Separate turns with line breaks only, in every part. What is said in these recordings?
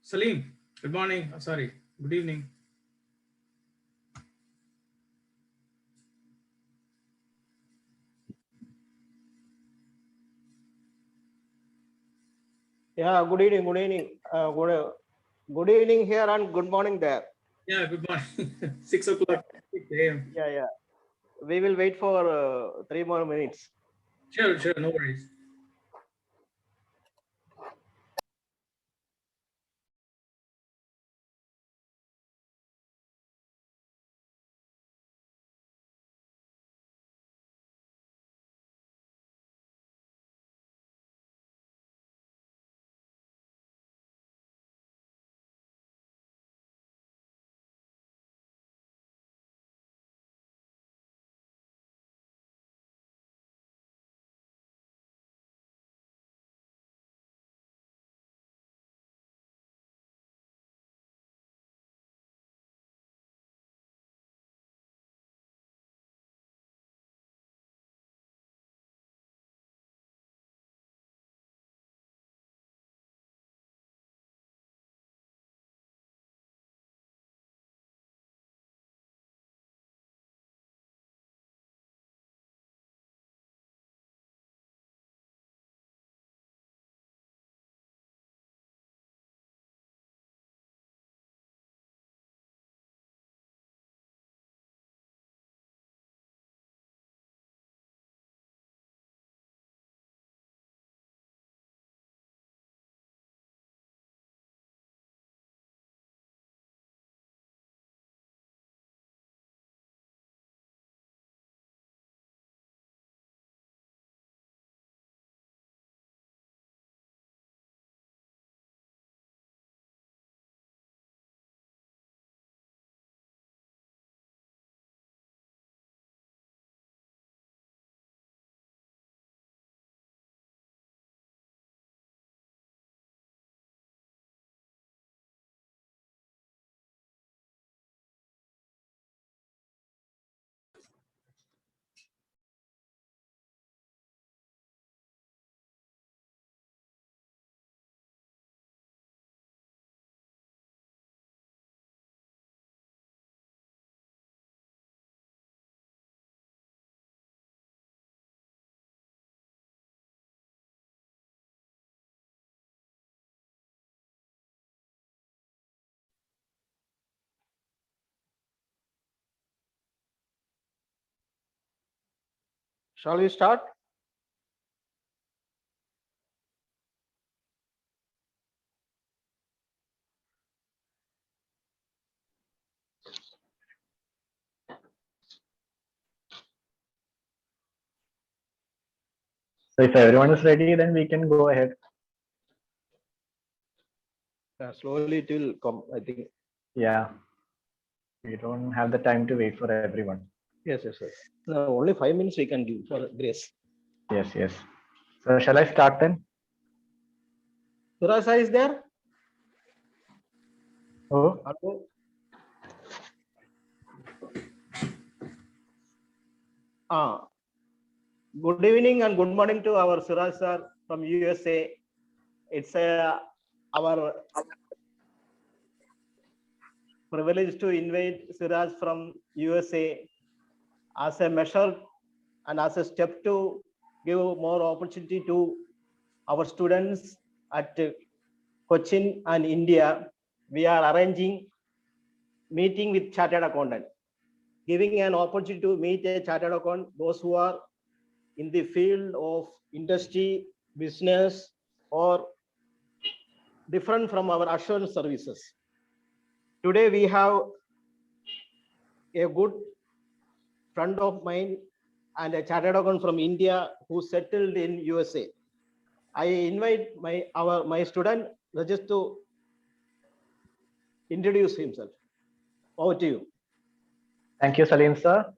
Salim, good morning. Sorry, good evening.
Yeah, good evening, good evening here and good morning there.
Yeah, good morning. 6 o'clock, 6 a.m.
Yeah. We will wait for 3 more minutes.
Sure, no worries.
Shall we start?
So if everyone is ready, then we can go ahead.
Slowly it will come, I think.
Yeah. We don't have the time to wait for everyone.
Yes. No, only 5 minutes we can give for grace.
Yes. So shall I start then?
Surasa is there?
Oh,
Hello? Good evening and good morning to our Suraj sir from USA. It's our privilege to invite Siraj from USA as a measure and as a step to give more opportunity to our students at Cochin and India. We are arranging meeting with chartered accountant, giving an opportunity to meet a chartered accountant, those who are in the field of industry, business, or different from our assurance services. Today we have a good friend of mine and a chartered accountant from India who settled in USA. I invite my student Rajesh to introduce himself. Over to you.
thank you, Salim sir.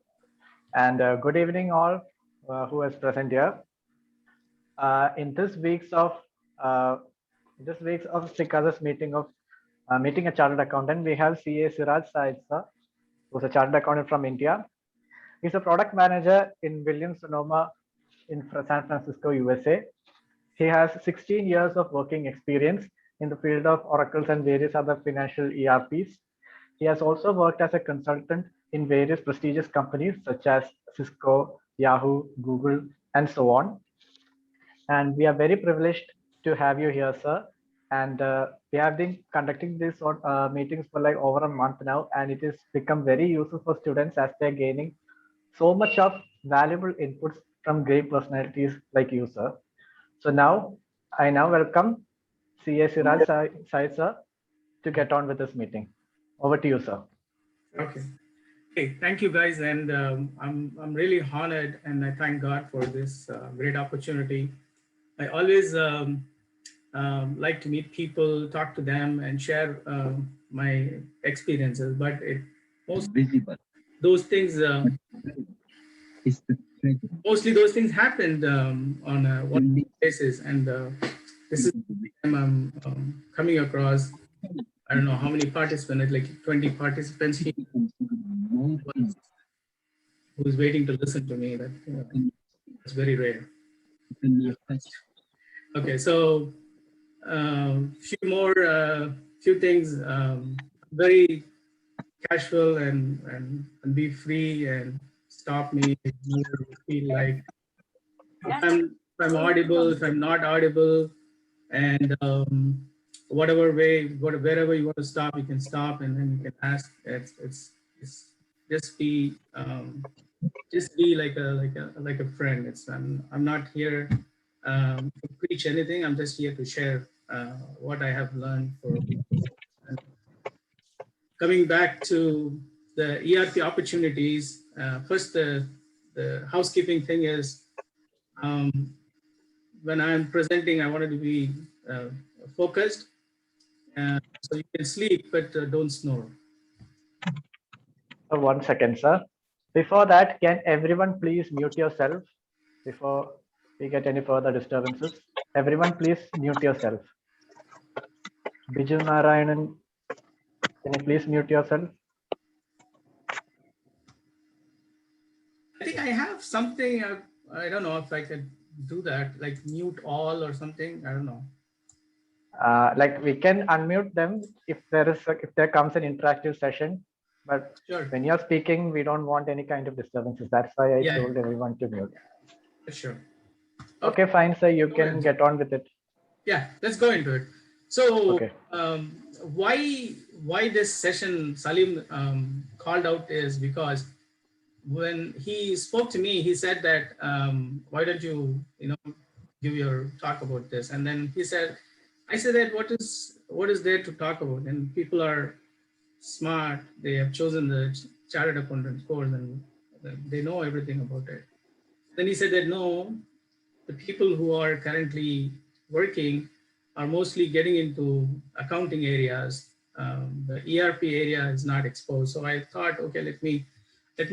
And good evening all who is present here. In this week's of Srikaza's meeting a chartered accountant, we have CA SIRAJ Syed sir, who's a chartered accountant from India. He's a product manager in Williams-Sonoma in San Francisco, USA. He has 16 years of working experience in the field of oracles and various other financial ERPs. He has also worked as a consultant in various prestigious companies such as Cisco, Yahoo, Google, and so on. And we are very privileged to have you here, sir. And we have been conducting these meetings for like over a month now, and it has become very useful for students as they're gaining so much of valuable inputs from great personalities like you, sir. So now, I now welcome CA Siraj Sai, sir, to get on with this meeting. Over to you, sir.
Okay. Hey, thank you guys, and I'm really honored, and I thank God for this great opportunity. I always like to meet people, talk to them, and share my experiences. But those things, mostly those things happened on a one basis, and this is the time I'm coming across. I don't know how many participants, like 20 participants here, who's waiting to listen to me. That's very rare. Okay, so few things, very casual and be free and stop me if you feel like if I'm audible, if I'm not audible, and whatever way, wherever you want to stop, you can stop, and then you can ask. It's just be like a friend. I'm not here to preach anything. I'm just here to share what I have learned. Coming back to the ERP opportunities, first the housekeeping thing is when I'm presenting, I wanted to be focused, so you can sleep, but don't snore.
1 second, sir. Before that, can everyone please mute yourself before we get any further disturbances? Everyone please mute yourself. Biju Narayanan, can you please mute yourself?
I think I have something, I don't know if I could do that, like mute all or something, I don't know.
Like we can unmute them if there comes an interactive session, but
sure.
When you're speaking, we don't want any kind of disturbances. That's why I told everyone to mute.
Sure.
Okay, fine, sir. You can get on with it.
Yeah, let's go into it. So,
okay.
Why this session Salim called out is because when he spoke to me, he said that why don't you give your talk about this, and then I said that what is there to talk about, and people are smart, they have chosen the chartered accountant course and they know everything about it. Then he said that no, the people who are currently working are mostly getting into accounting areas. The ERP area is not exposed. So I thought, okay, let me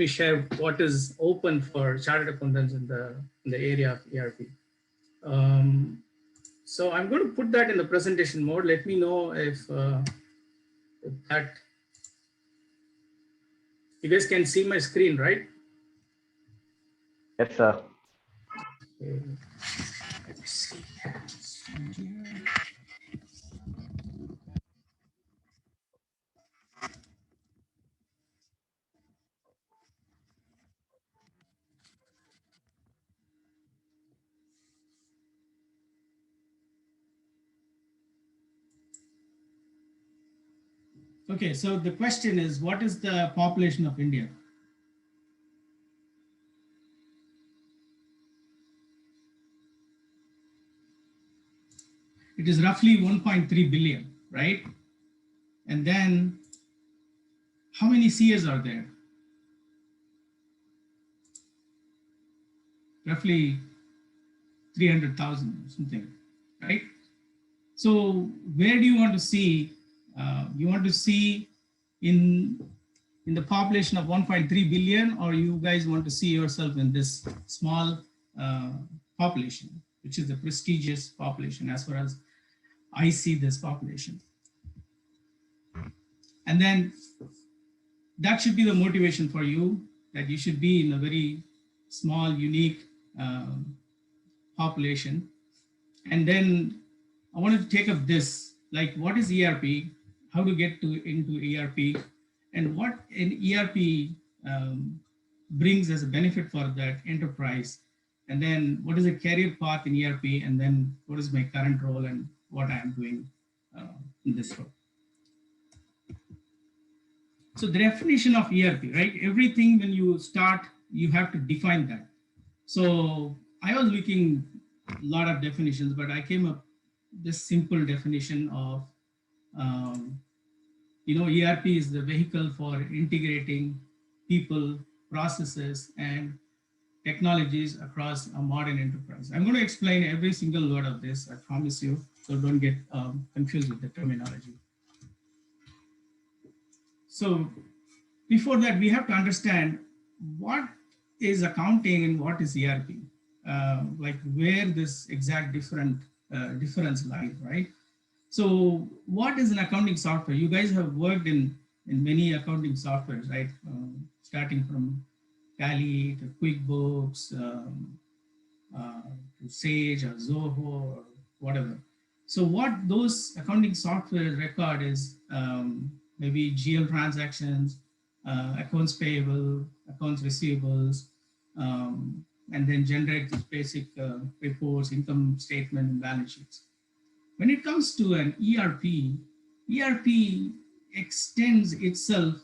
share what is open for chartered accountants in the area of ERP. So I'm going to put that in the presentation mode. Let me know if that you guys can see my screen, right?
Yes, sir.
Okay. Let me see. Okay, so the question is, what is the population of India? It is roughly 1.3 billion, right? And then how many CAs are there? Roughly 300,000 or something, right? So where do you want to see? You want to see in the population of 1.3 billion, or you guys want to see yourself in this small population, which is the prestigious population as far as I see this population. And then that should be the motivation for you, that you should be in a very small, unique population. And then I wanted to take up this like what is ERP, how to get into ERP, and what an ERP brings as a benefit for that enterprise, and then what is the career path in ERP, and then what is my current role and what I am doing in this role. So the definition of ERP, right? Everything when you start, you have to define that. So I was looking a lot of definitions, but I came up this simple definition of, ERP is the vehicle for integrating people, processes, and technologies across a modern enterprise. I'm going to explain every single word of this, I promise you, so don't get confused with the terminology. So before that, we have to understand what is accounting and what is ERP, like where this exact difference lies, right? So what is an accounting software? You guys have worked in many accounting softwares, right? Starting from Tally to QuickBooks, to Sage or Zoho or whatever. So what those accounting software record is maybe GL transactions, accounts payable, accounts receivables, and then generate these basic reports, income statement, and balance sheets. When it comes to an ERP extends itself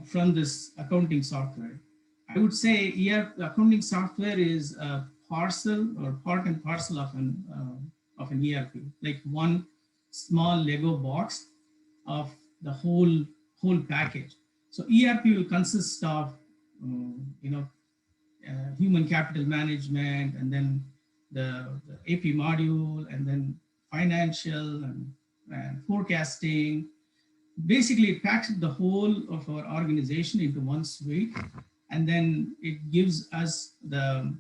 from this accounting software. I would say accounting software is a parcel or part and parcel of an ERP, like one small Lego box of the whole package. So ERP will consist of human capital management, and then the AP module, and then financial and forecasting. Basically, it packs the whole of our organization into one suite, and then it gives us the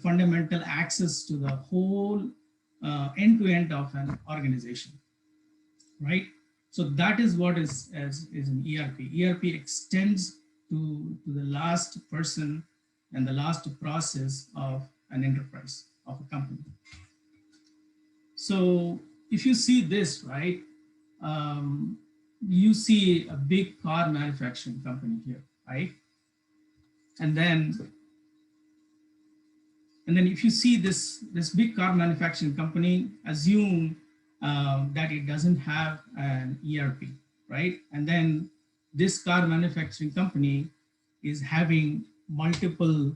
fundamental access to the whole end-to-end of an organization, right? So that is what is an ERP. ERP extends to the last person and the last process of an enterprise, of a company. So if you see this, right, you see a big car manufacturing company here, right? And then if you see this big car manufacturing company, assume that it doesn't have an ERP, right? And then this car manufacturing company is having multiple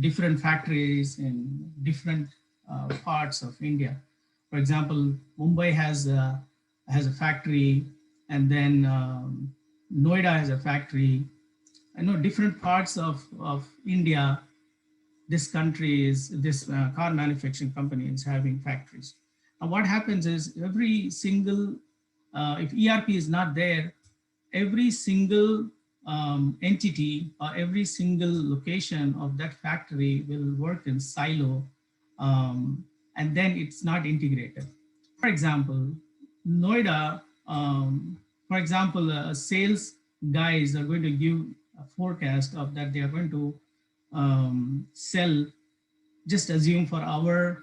different factories in different parts of India. For example, Mumbai has a factory, and then Noida has a factory. I know different parts of India, this car manufacturing company is having factories. And what happens is every single, if ERP is not there, every single entity or every single location of that factory will work in silo, and then it's not integrated. For example, Noida, for example, sales guys are going to give a forecast of that they are going to sell, just assume for our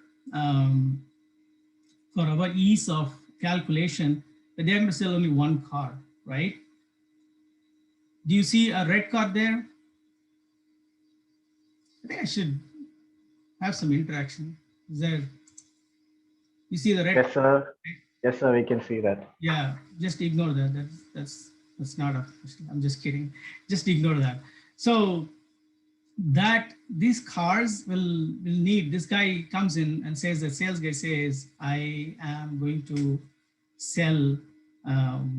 ease of calculation, that they are going to sell only one car, right? Do you see a red car there? I think I should have some interaction. Is there? You see the red?
Yes, sir. Yes, sir. We can see that.
Yeah, just ignore that. That's not a. I'm just kidding. Just ignore that. So that these cars will need. This guy comes in and says, the sales guy says, I am going to sell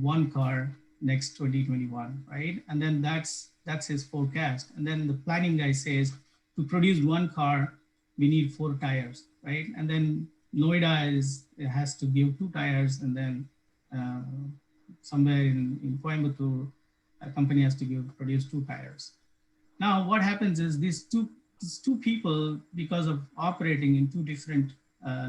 one car next 2021, right? And then that's his forecast. And then the planning guy says, to produce one car, we need 4 tires, right? And then Noida has to give 2 tires, and then somewhere in Coimbatore, a company has to produce 2 tires. Now, what happens is these two people, because of operating in 2 different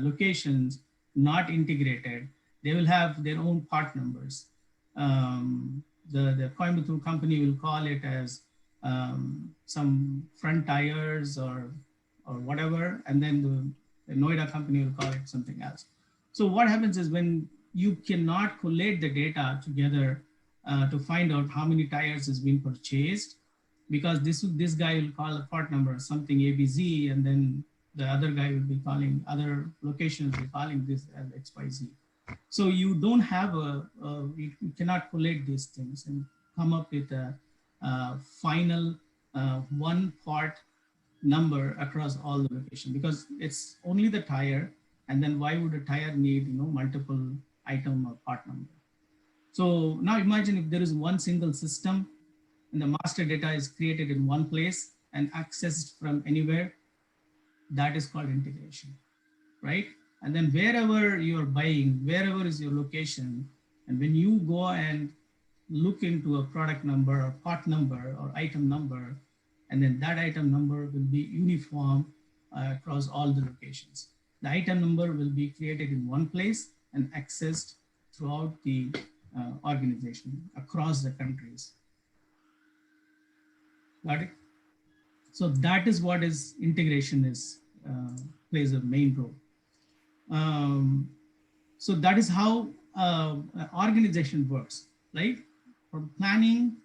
locations, not integrated, they will have their own part numbers. The Coimbatore company will call it as some front tires or whatever, and then the Noida company will call it something else. So what happens is when you cannot collate the data together to find out how many tires has been purchased, because this guy will call a part number something ABZ, and then the other guy will be calling, other locations will be calling this as XYZ. So you don't have you cannot collate these things and come up with a final one part number across all the location, because it's only the tire, and then why would a tire need multiple item or part number? So now imagine if there is one single system and the master data is created in one place and accessed from anywhere. That is called integration, right? And then wherever you're buying, wherever is your location, and when you go and look into a product number or part number or item number, and then that item number will be uniform across all the locations. The item number will be created in one place and accessed throughout the organization across the countries. Got it? So that is what is integration is plays a main role. So that is how organization works, right? For planning,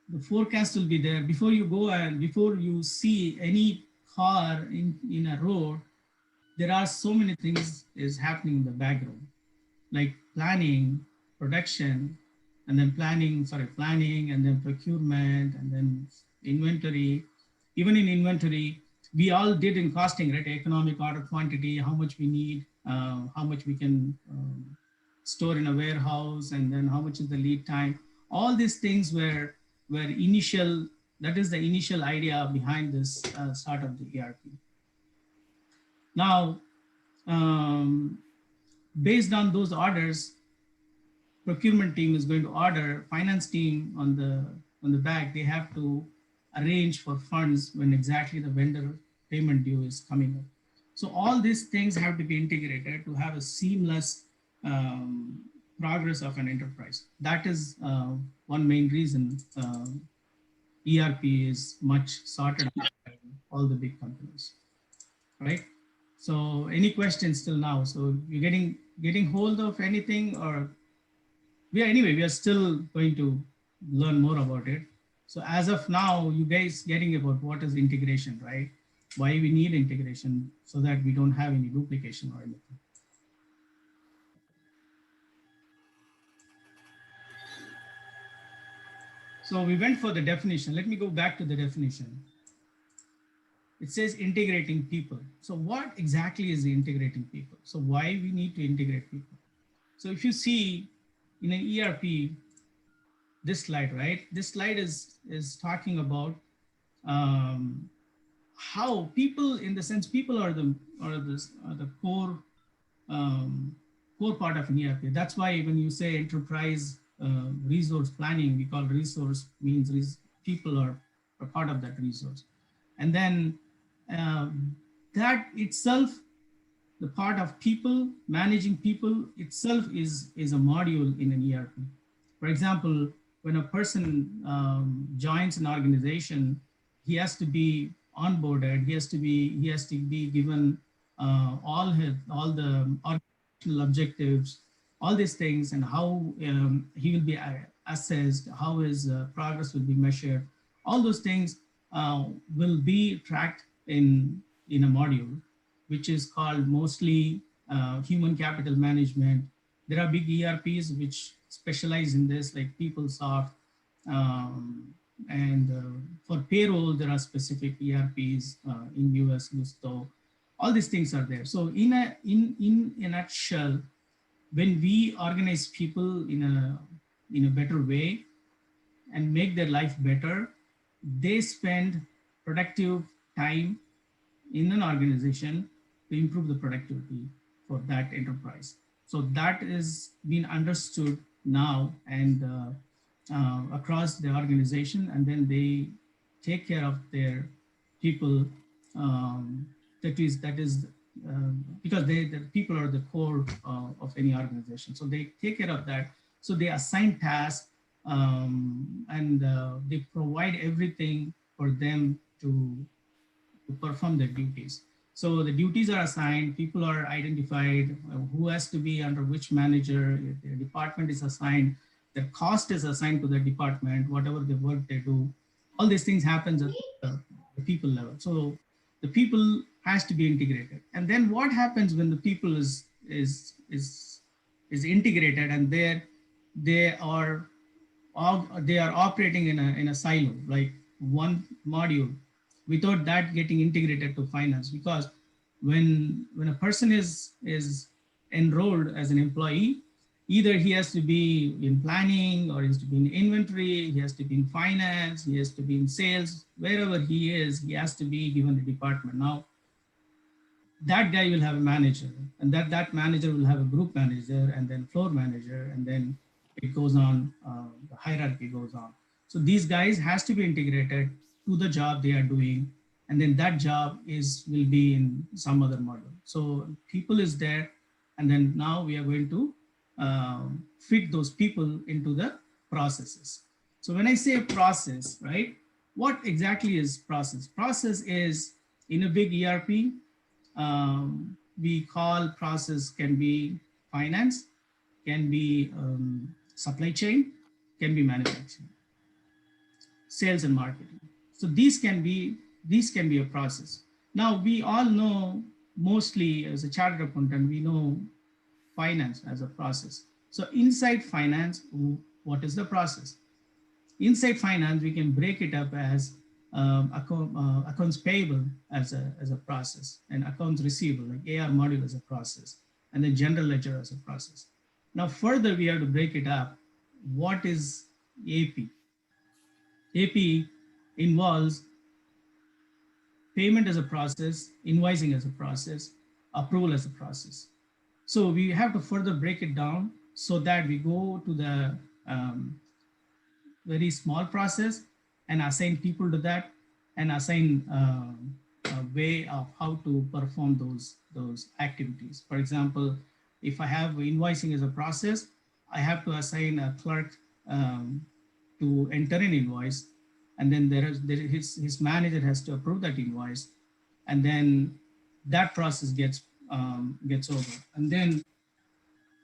the forecast will be there before you go, and before you see any car in a road, there are so many things is happening in the background, like planning, production, and then planning, and then procurement, and then inventory. Even in inventory, we all did in costing, right? Economic order quantity, how much we need, how much we can store in a warehouse, and then how much is the lead time. All these things were initial, that is the initial idea behind this start of the ERP. Now, based on those orders, procurement team is going to order, finance team on the back, they have to arrange for funds when exactly the vendor payment due is coming up. So all these things have to be integrated to have a seamless progress of an enterprise. That is one main reason ERP is much sorted out by all the big companies, right? So any questions till now? So you're getting hold of anything, or we are still going to learn more about it. So as of now, you guys getting about what is integration, right? Why we need integration, so that we don't have any duplication or anything. So we went for the definition. Let me go back to the definition. It says integrating people. So what exactly is the integrating people? So why we need to integrate people? So if you see in an ERP, this slide, right? This slide is talking about how people, in the sense, people are the core core part of an ERP. That's why when you say enterprise resource planning, we call resource means people are part of that resource. And then that itself, the part of people, managing people itself is a module in an ERP. For example, when a person joins an organization, he has to be onboarded. He has to be given all the organizational objectives, all these things, and how he will be assessed, how his progress will be measured. All those things will be tracked in a module, which is called mostly human capital management. There are big ERPs which specialize in this, like PeopleSoft, and for payroll, there are specific ERPs in US, Gusto. All these things are there. So in a nutshell, when we organize people in a better way and make their life better, they spend productive time in an organization to improve the productivity for that enterprise. So that is being understood now and across the organization, and then they take care of their people. That is because the people are the core of any organization. So they take care of that. So they assign tasks and they provide everything for them to perform their duties. So the duties are assigned, people are identified, who has to be under which manager, if the department is assigned, the cost is assigned to the department, whatever the work they do. All these things happens at the people level. So the people has to be integrated. And then what happens when the people is integrated and they are they are operating in a silo, like one module, without that getting integrated to finance. Because when a person is enrolled as an employee, either he has to be in planning, or he has to be in inventory, he has to be in finance, he has to be in sales. Wherever he is, he has to be given a department. Now that guy will have a manager, and that manager will have a group manager, and then floor manager, and then it goes on, the hierarchy goes on. So these guys has to be integrated to the job they are doing, and then that job will be in some other model. So people is there, and then now we are going to fit those people into the processes. So when I say process, right, what exactly is process? Process is, in a big ERP, we call process can be finance, can be supply chain, can be manufacturing, sales and marketing. So these can be a process. Now we all know, mostly as a chartered accountant, we know finance as a process. So inside finance, what is the process? Inside finance, we can break it up as accounts payable as a process, and accounts receivable, like AR module, as a process, and then general ledger as a process. Now further, we have to break it up. What is AP? AP involves payment as a process, invoicing as a process, approval as a process. So we have to further break it down so that we go to the very small process and assign people to that, and assign a way of how to perform those activities. For example, if I have invoicing as a process, I have to assign a clerk to enter an invoice, and then his manager has to approve that invoice, and then that process gets over. And then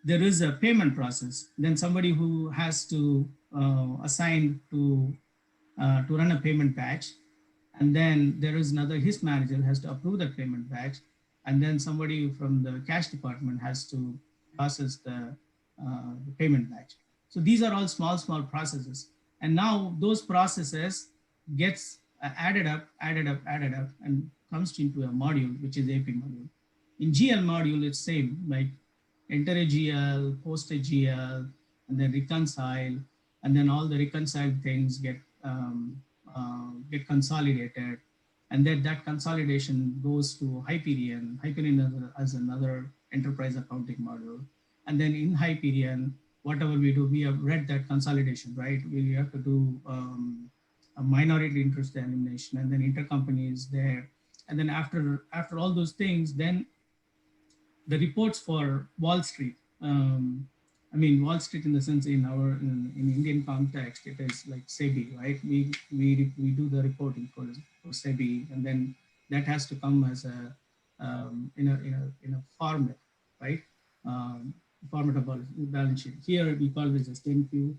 there is a payment process. Then somebody who has to assign to run a payment batch, and then there is another, his manager has to approve that payment batch, and then somebody from the cash department has to process the payment batch. So these are all small processes, and now those processes gets added up, and comes into a module, which is AP module. In GL module, it's same, like enter a GL, post a GL, and then reconcile, and then all the reconciled things get consolidated, and then that consolidation goes to Hyperion. Hyperion as another enterprise accounting module, and then in Hyperion, whatever we do, we have read that consolidation, right? We have to do a minority interest elimination, and then intercompany is there, and then after all those things, then the reports for Wall Street. I mean, Wall Street in the sense in Indian context, it is like SEBI, right? We do the reporting for SEBI, and then that has to come as a in a format, right? Format of balance sheet. Here we call this a 10Q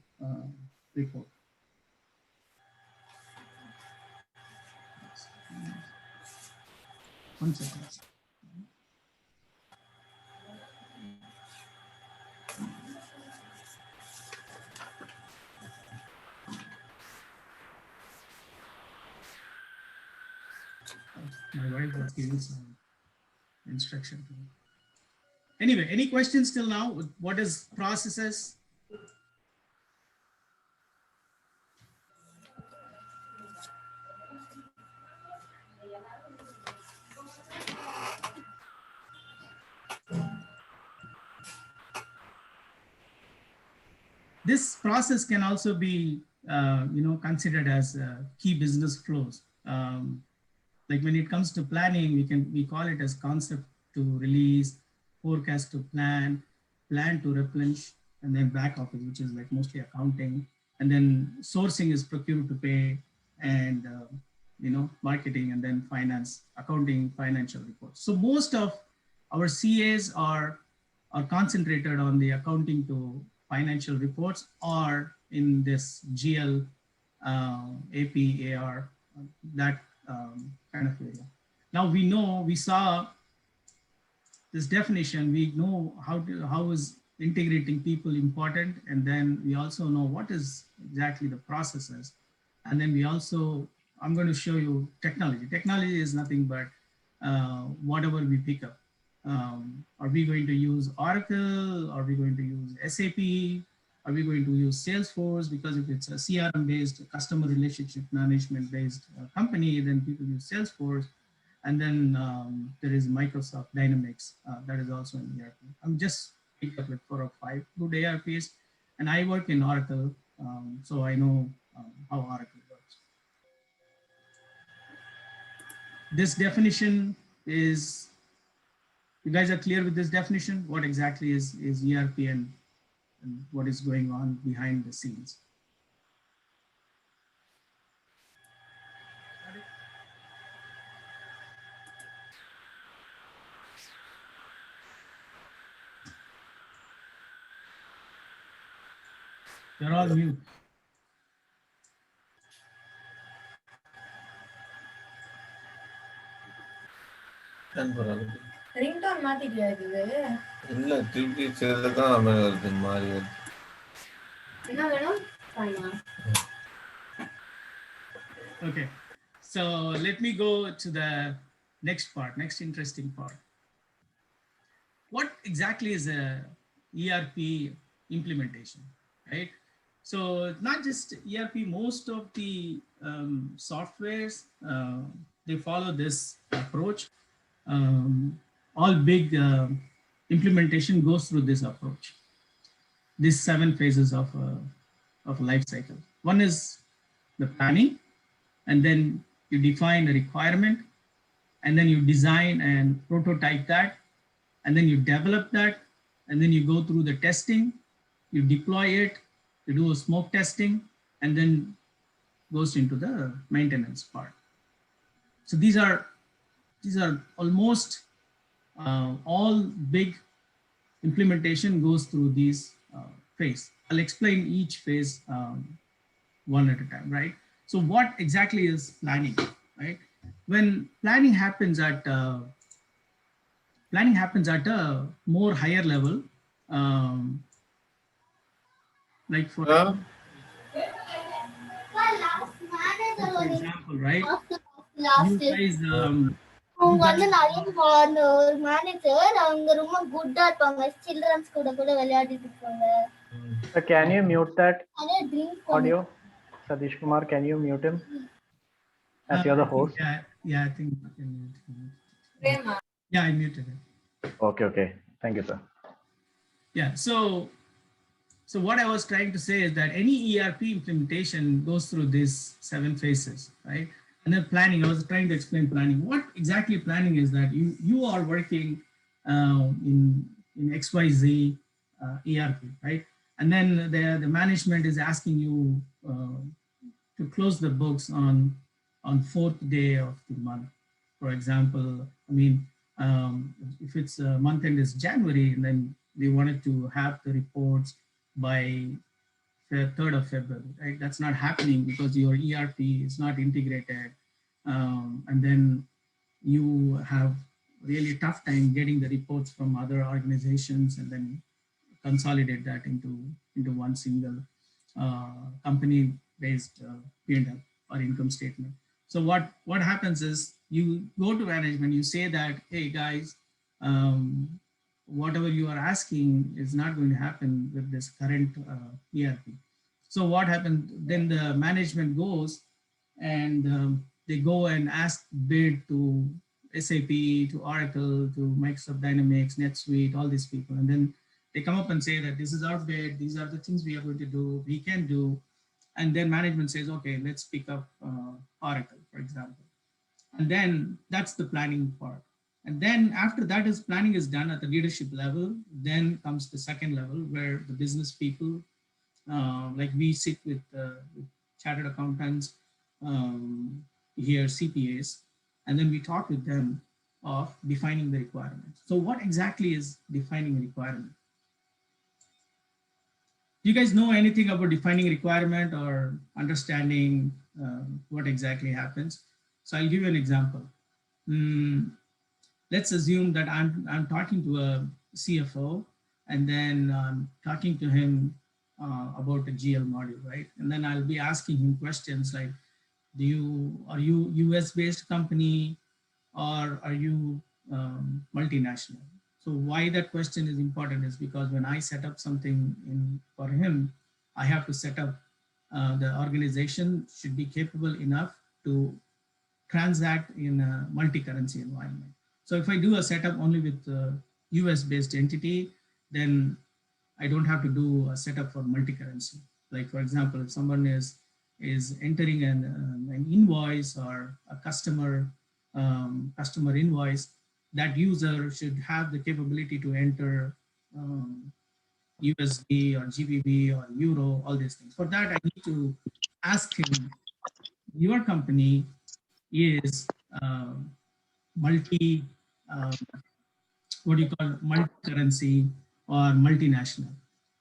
report. One second. My wife was giving some instruction to me. Anyway, any questions till now? What is processes? This process can also be considered as key business flows. Like when it comes to planning, we call it as concept to release, forecast to plan to replenish, and then back office, which is like mostly accounting, and then sourcing is procure to pay, and marketing, and then finance, accounting, financial reports. So most of our CAs are concentrated on the accounting to financial reports, or in this GL, AP, AR, that kind of area. Now we saw this definition, we know how is integrating people important, and then we also know what is exactly the processes. And then we also, I'm going to show you technology. Technology is nothing but whatever we pick up. Are we going to use Oracle? Are we going to use SAP? Are we going to use Salesforce? Because if it's a CRM based, customer relationship management based company, then people use Salesforce. And then there is Microsoft Dynamics that is also in ERP. I'm just picked up like 4 or 5 good ERPs, and I work in Oracle, so I know how Oracle works. This definition is, you guys are clear with this definition? What exactly is ERP and what is going on behind the scenes? You're all mute.
Ringtone மாத்திட்டியா இது
இல்ல திருப்பி சேர்லதான் வருது மாறி வருது.
என்ன வேணும்
Okay, so let me go to the next part, next interesting part. What exactly is a ERP implementation, right? So not just ERP, most of the softwares, they follow this approach. All big implementation goes through this approach. These 7 phases of a life cycle. One is the planning, and then you define the requirement, and then you design and prototype that, and then you develop that, and then you go through the testing, you deploy it, you do a smoke testing, and then goes into the maintenance part. So these are almost all big implementation goes through these phase. I'll explain each phase one at a time, right? So what exactly is planning, right? When planning happens at a more higher level, like for example, right? You guys,
அவங்க வந்து நிறைய அந்த ஒரு manager அவங்க ரொம்ப குட்டா இருப்பாங்க children's கூட கூட விளையாடிட்டு இருப்பாங்க.
So can you mute that
அதே drink
audio? Sadish Kumar, can you mute him? As you're the host.
Yeah, I think I can mute him. Yeah, I muted him.
Okay. Thank you, sir.
Yeah, so what I was trying to say is that any ERP implementation goes through these 7 phases, right? And then planning, I was trying to explain planning. What exactly planning is that you are working in XYZ ERP, right? And then the management is asking you to close the books on 4th day of the month. For example, I mean, if it's month end is January, and then they wanted to have the reports by 3rd of February, right? That's not happening because your ERP is not integrated. And then you have really tough time getting the reports from other organizations and then consolidate that into one single company-based P&L or income statement. So what happens is you go to management, you say that, hey guys, whatever you are asking is not going to happen with this current ERP. So what happens, then the management goes and they go and ask bid to SAP, to Oracle, to Microsoft Dynamics, NetSuite, all these people. And then they come up and say that this is our bid, these are the things we are going to do, we can do. And then management says, okay, let's pick up Oracle, for example. And then that's the planning part. And then after that is planning is done at the leadership level, then comes the second level where the business people, like we sit with chartered accountants, here CPAs, and then we talk with them of defining the requirements. So what exactly is defining a requirement? Do you guys know anything about defining requirement or understanding what exactly happens? So I'll give you an example. Let's assume that I'm talking to a CFO, and then talking to him about a GL module, right? And then I'll be asking him questions like, are you US based company, or are you multinational? So why that question is important is because when I set up something for him, I have to set up the organization should be capable enough to transact in a multi-currency environment. So if I do a setup only with US based entity, then I don't have to do a setup for multi-currency. Like for example, if someone is entering an invoice or a customer invoice, that user should have the capability to enter USD or GBP or Euro, all these things. For that, I need to ask him, your company is multi, what do you call, multi-currency or multinational?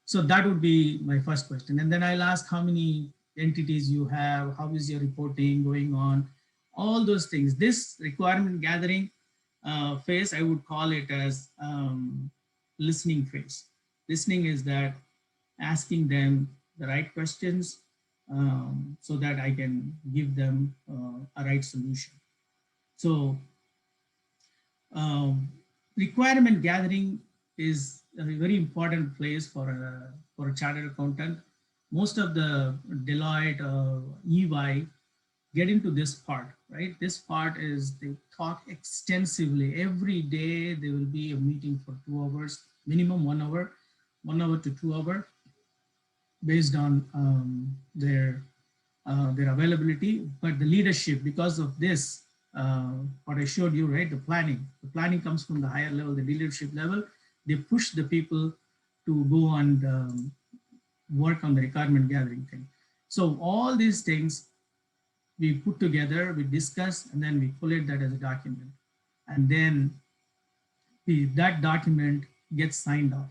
So that would be my first question. And then I'll ask how many entities you have, how is your reporting going on, all those things. This requirement gathering phase, I would call it as listening phase. Listening is that asking them the right questions so that I can give them a right solution. So requirement gathering is a very important place for a chartered accountant. Most of the Deloitte, EY get into this part, right? This part is they talk extensively. Every day there will be a meeting for 2 hours, minimum 1 hour, 1 hour to 2 hours, based on their availability. But the leadership, because of this, what I showed you, right? The planning comes from the higher level, the leadership level. They push the people to go and work on the requirement gathering thing. So all these things we put together, we discuss, and then we collate that as a document. And then that document gets signed off.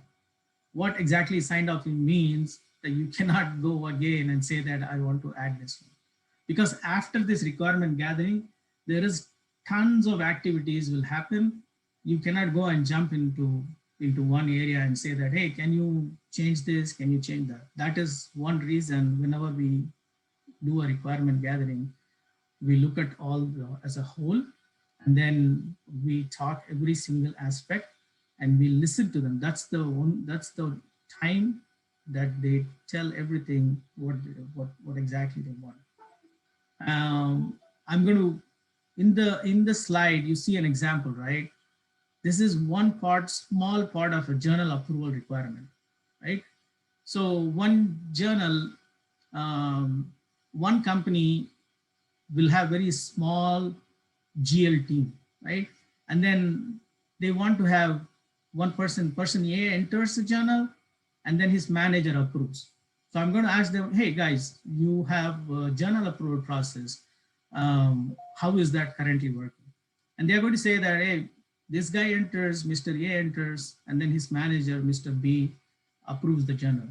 What exactly signed off means that you cannot go again and say that I want to add this one. Because after this requirement gathering, there is tons of activities will happen. You cannot go and jump into one area and say that, hey, can you change this? Can you change that? That is one reason whenever we do a requirement gathering, we look at all as a whole, and then we talk every single aspect and we listen to them. That's the time that they tell everything what exactly they want. I'm going to, in the slide, you see an example, right? This is one part, small part of a journal approval requirement, right? So one journal, one company will have very small GL team, right? And then they want to have person A enters the journal, and then his manager approves. So I'm going to ask them, hey guys, you have a journal approval process. How is that currently working? And they're going to say that, hey, this guy enters, Mr. A enters, and then his manager, Mr. B, approves the journal.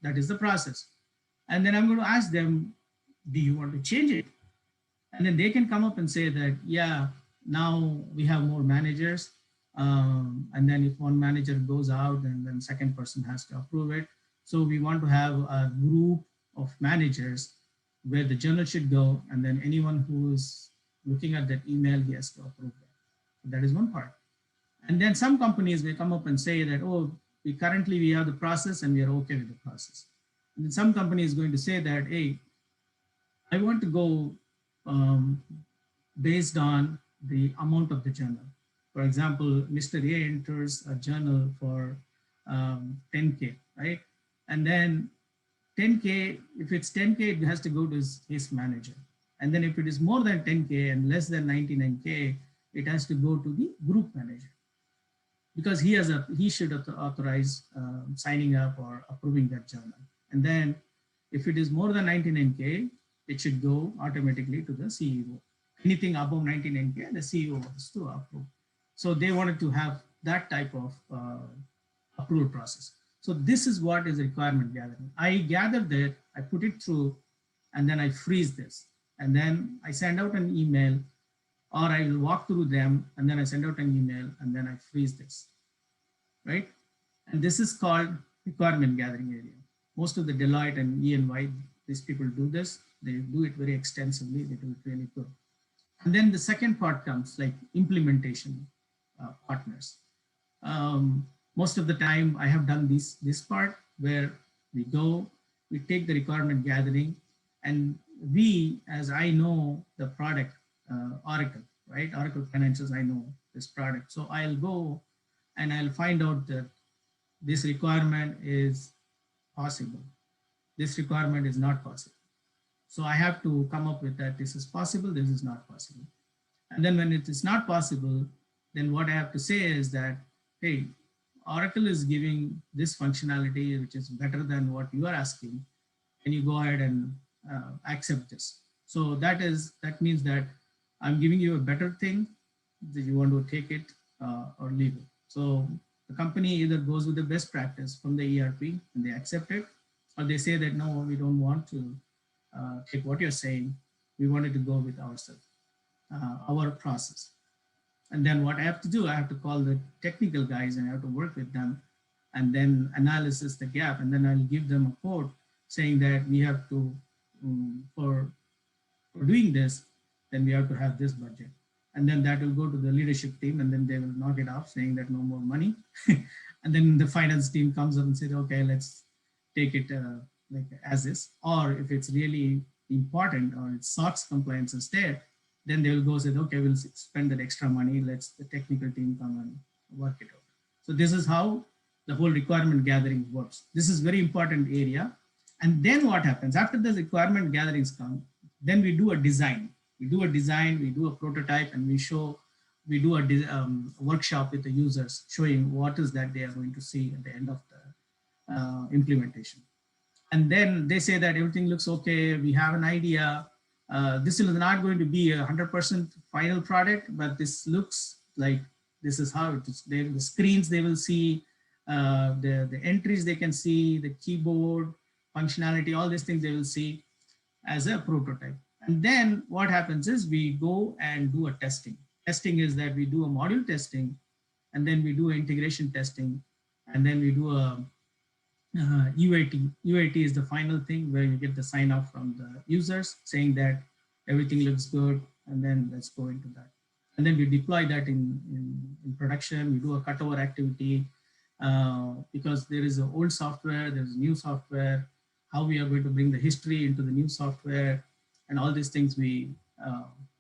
That is the process. And then I'm going to ask them, do you want to change it? And then they can come up and say that, yeah, now we have more managers. And then if one manager goes out, and then second person has to approve it. So we want to have a group of managers where the journal should go, and then anyone who is looking at that email, he has to approve that. That is one part. And then some companies may come up and say that, oh, we have the process and we are okay with the process. And then some company is going to say that, hey, I want to go based on the amount of the journal. For example, Mr. A enters a journal for 10K, right? And then 10K, if it's 10K, it has to go to his manager. And then if it is more than 10K and less than 99K, it has to go to the group manager, because he should authorize signing up or approving that journal. And then if it is more than 99K, it should go automatically to the CEO. Anything above 99K, the CEO has to approve. So they wanted to have that type of approval process. So this is what is requirement gathering. I gather that, I put it through, and then I freeze this. And then I send out an email, or I will walk through them, and then I send out an email, and then I freeze this, right? And this is called requirement gathering area. Most of the Deloitte and E&Y, these people do this. They do it very extensively. They do it really good. And then the second part comes like implementation partners. Most of the time I have done this part where we go, we take the requirement gathering, and we, as I know the product, Oracle, right? Oracle Financials, I know this product. So I'll go and I'll find out that this requirement is possible. This requirement is not possible. So I have to come up with that this is possible, this is not possible. And then when it is not possible, then what I have to say is that, hey, Oracle is giving this functionality, which is better than what you are asking. Can you go ahead and accept this? So that means that I'm giving you a better thing that you want to take it or leave it. So the company either goes with the best practice from the ERP and they accept it, or they say that, no, we don't want to take what you're saying. We wanted to go with ourselves, our process. And then what I have to do, I have to call the technical guys and I have to work with them and then analysis the gap. And then I'll give them a code saying that we have to, for doing this, then we have to have this budget. And then that will go to the leadership team and then they will knock it off saying that no more money. And then the finance team comes up and says, okay, let's take it like as is. Or if it's really important or it's SOX compliance is there, then they will go say, okay, we'll spend that extra money. Let's the technical team come and work it out. So this is how the whole requirement gathering works. This is very important area. And then what happens after the requirement gatherings come, then we do a design. We do a design, we do a prototype, and we do a workshop with the users showing what is that they are going to see at the end of the implementation. And then they say that everything looks okay. We have an idea. This is not going to be 100% final product, but this looks like this is how it is. The screens they will see, the entries they can see, the keyboard functionality, all these things they will see as a prototype. And then what happens is we go and do a testing. Testing is that we do a module testing, and then we do integration testing, and then we do a UAT. UAT is the final thing where you get the sign off from the users saying that everything looks good, and then let's go into that. And then we deploy that in production. We do a cutover activity because there is an old software, there's new software, how we are going to bring the history into the new software, and all these things we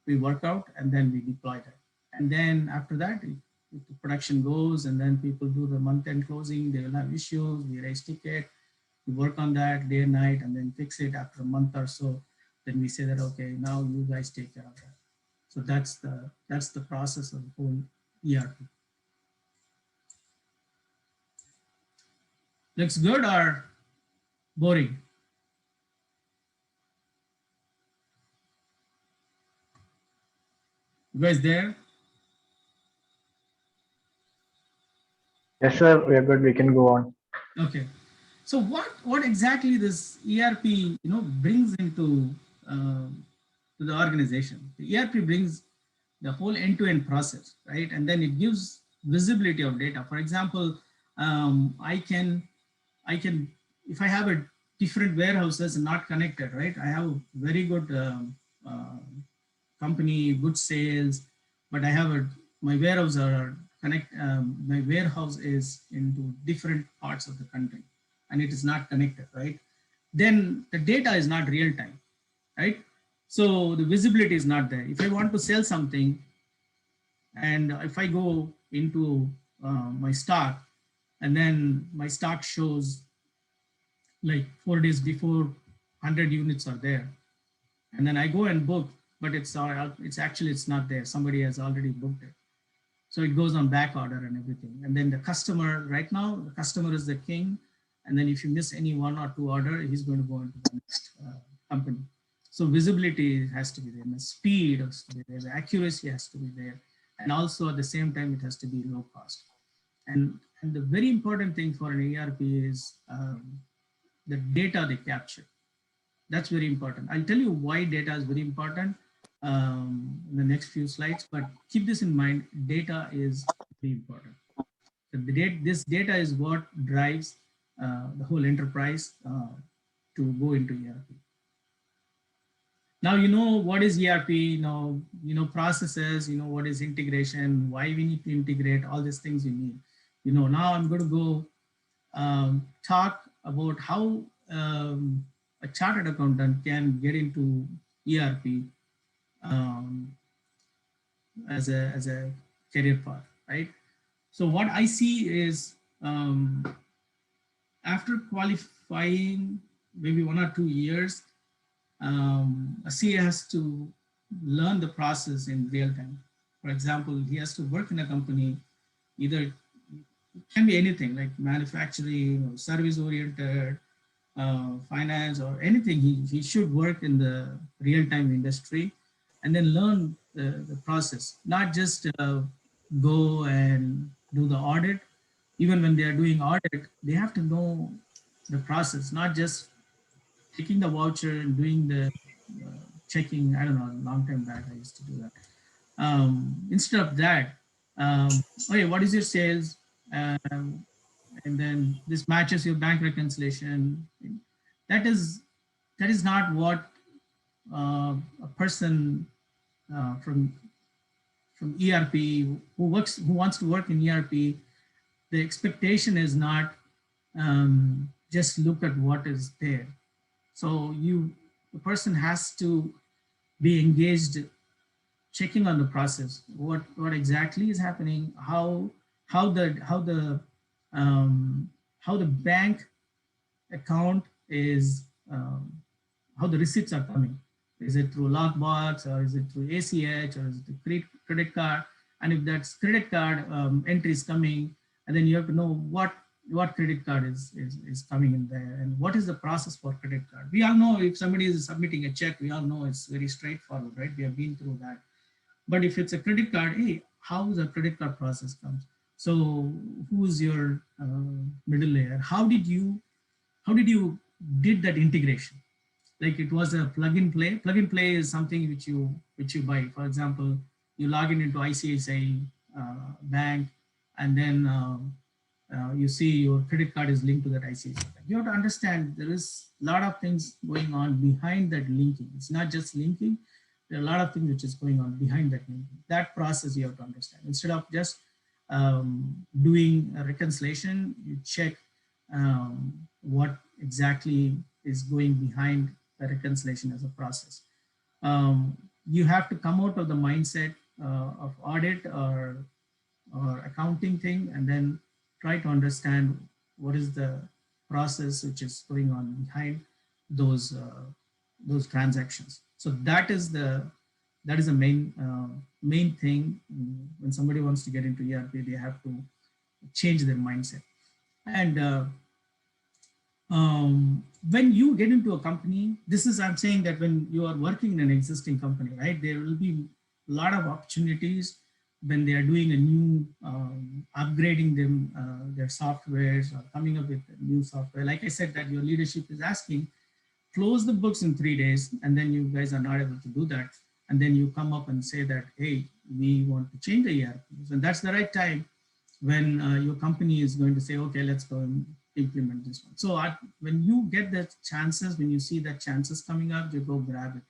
work out, and then we deploy that. And then after that, if the production goes, and then people do the month-end closing, they will have issues, we raise ticket, we work on that day and night, and then fix it after a month or so. Then we say that, okay, now you guys take care of that. So that's the process of the whole ERP. Looks good or boring? You guys there?
Yes, sir. We are good. We can go on.
Okay. So what exactly this ERP brings into to the organization? The ERP brings the whole end-to-end process, right? And then it gives visibility of data. For example, I can if I have a different warehouses not connected, right? I have a very good company, good sales, but I have my warehouse are my warehouse is into different parts of the country and it is not connected, right? Then the data is not real time, right? So the visibility is not there. If I want to sell something and if I go into my stock and then my stock shows like 4 days before 100 units are there, and then I go and book, but it's not there. Somebody has already booked it. So it goes on back order and everything. And then the customer, right now, the customer is the king. And then if you miss any 1 or 2 order, he's going to go into the next company. So visibility has to be there, the speed has to be there, the accuracy has to be there, and also at the same time it has to be low cost. And the very important thing for an ERP is the data they capture. That's very important. I'll tell you why data is very important in the next few slides, but keep this in mind, data is very important. This data is what drives the whole enterprise to go into ERP. Now you know what is ERP, you know processes, you know what is integration, why we need to integrate, all these things you need. You know, now I'm going to go talk about how a chartered accountant can get into ERP as a career path, right? So what I see is after qualifying maybe 1 or 2 years, a CA has to learn the process in real time. For example, he has to work in a company, either it can be anything like manufacturing or service oriented, finance or anything. He should work in the real-time industry and then learn the process, not just go and do the audit. Even when they are doing audit, they have to know the process, not just taking the voucher and doing the checking. I don't know, a long time back I used to do that. Instead of that, okay, what is your sales? And then this matches your bank reconciliation. That is not what a person from ERP who wants to work in ERP. The expectation is not just look at what is there. So the person has to be engaged, checking on the process, what exactly is happening, how the bank account is, how the receipts are coming. Is it through lockbox or is it through ACH or is it through credit card? And if that's credit card entry is coming, and then you have to know what credit card is coming in there and what is the process for credit card. We all know if somebody is submitting a check, we all know it's very straightforward, right? We have been through that. But if it's a credit card, hey, how the credit card process comes? So who's your middle layer? How did you did that integration? Like it was a plug and play. Plug and play is something which you buy. For example, you log in into ICICI bank, and then you see your credit card is linked to that ICICI bank. You have to understand there is a lot of things going on behind that linking. It's not just linking. There are a lot of things which is going on behind that linking. That process you have to understand. Instead of just doing a reconciliation, you check what exactly is going behind the reconciliation as a process. You have to come out of the mindset of audit or accounting thing, and then try to understand what is the process which is going on behind those transactions. So that is the main thing. When somebody wants to get into ERP, they have to change their mindset. And when you get into a company, I'm saying that when you are working in an existing company, right, there will be a lot of opportunities when they are doing a new, upgrading them, their softwares or coming up with new software. Like I said, that your leadership is asking, close the books in 3 days, and then you guys are not able to do that. And then you come up and say that, hey, we want to change the ERP. And that's the right time when your company is going to say, okay, let's go and implement this one. So when you get the chances, when you see that chances coming up, you go grab it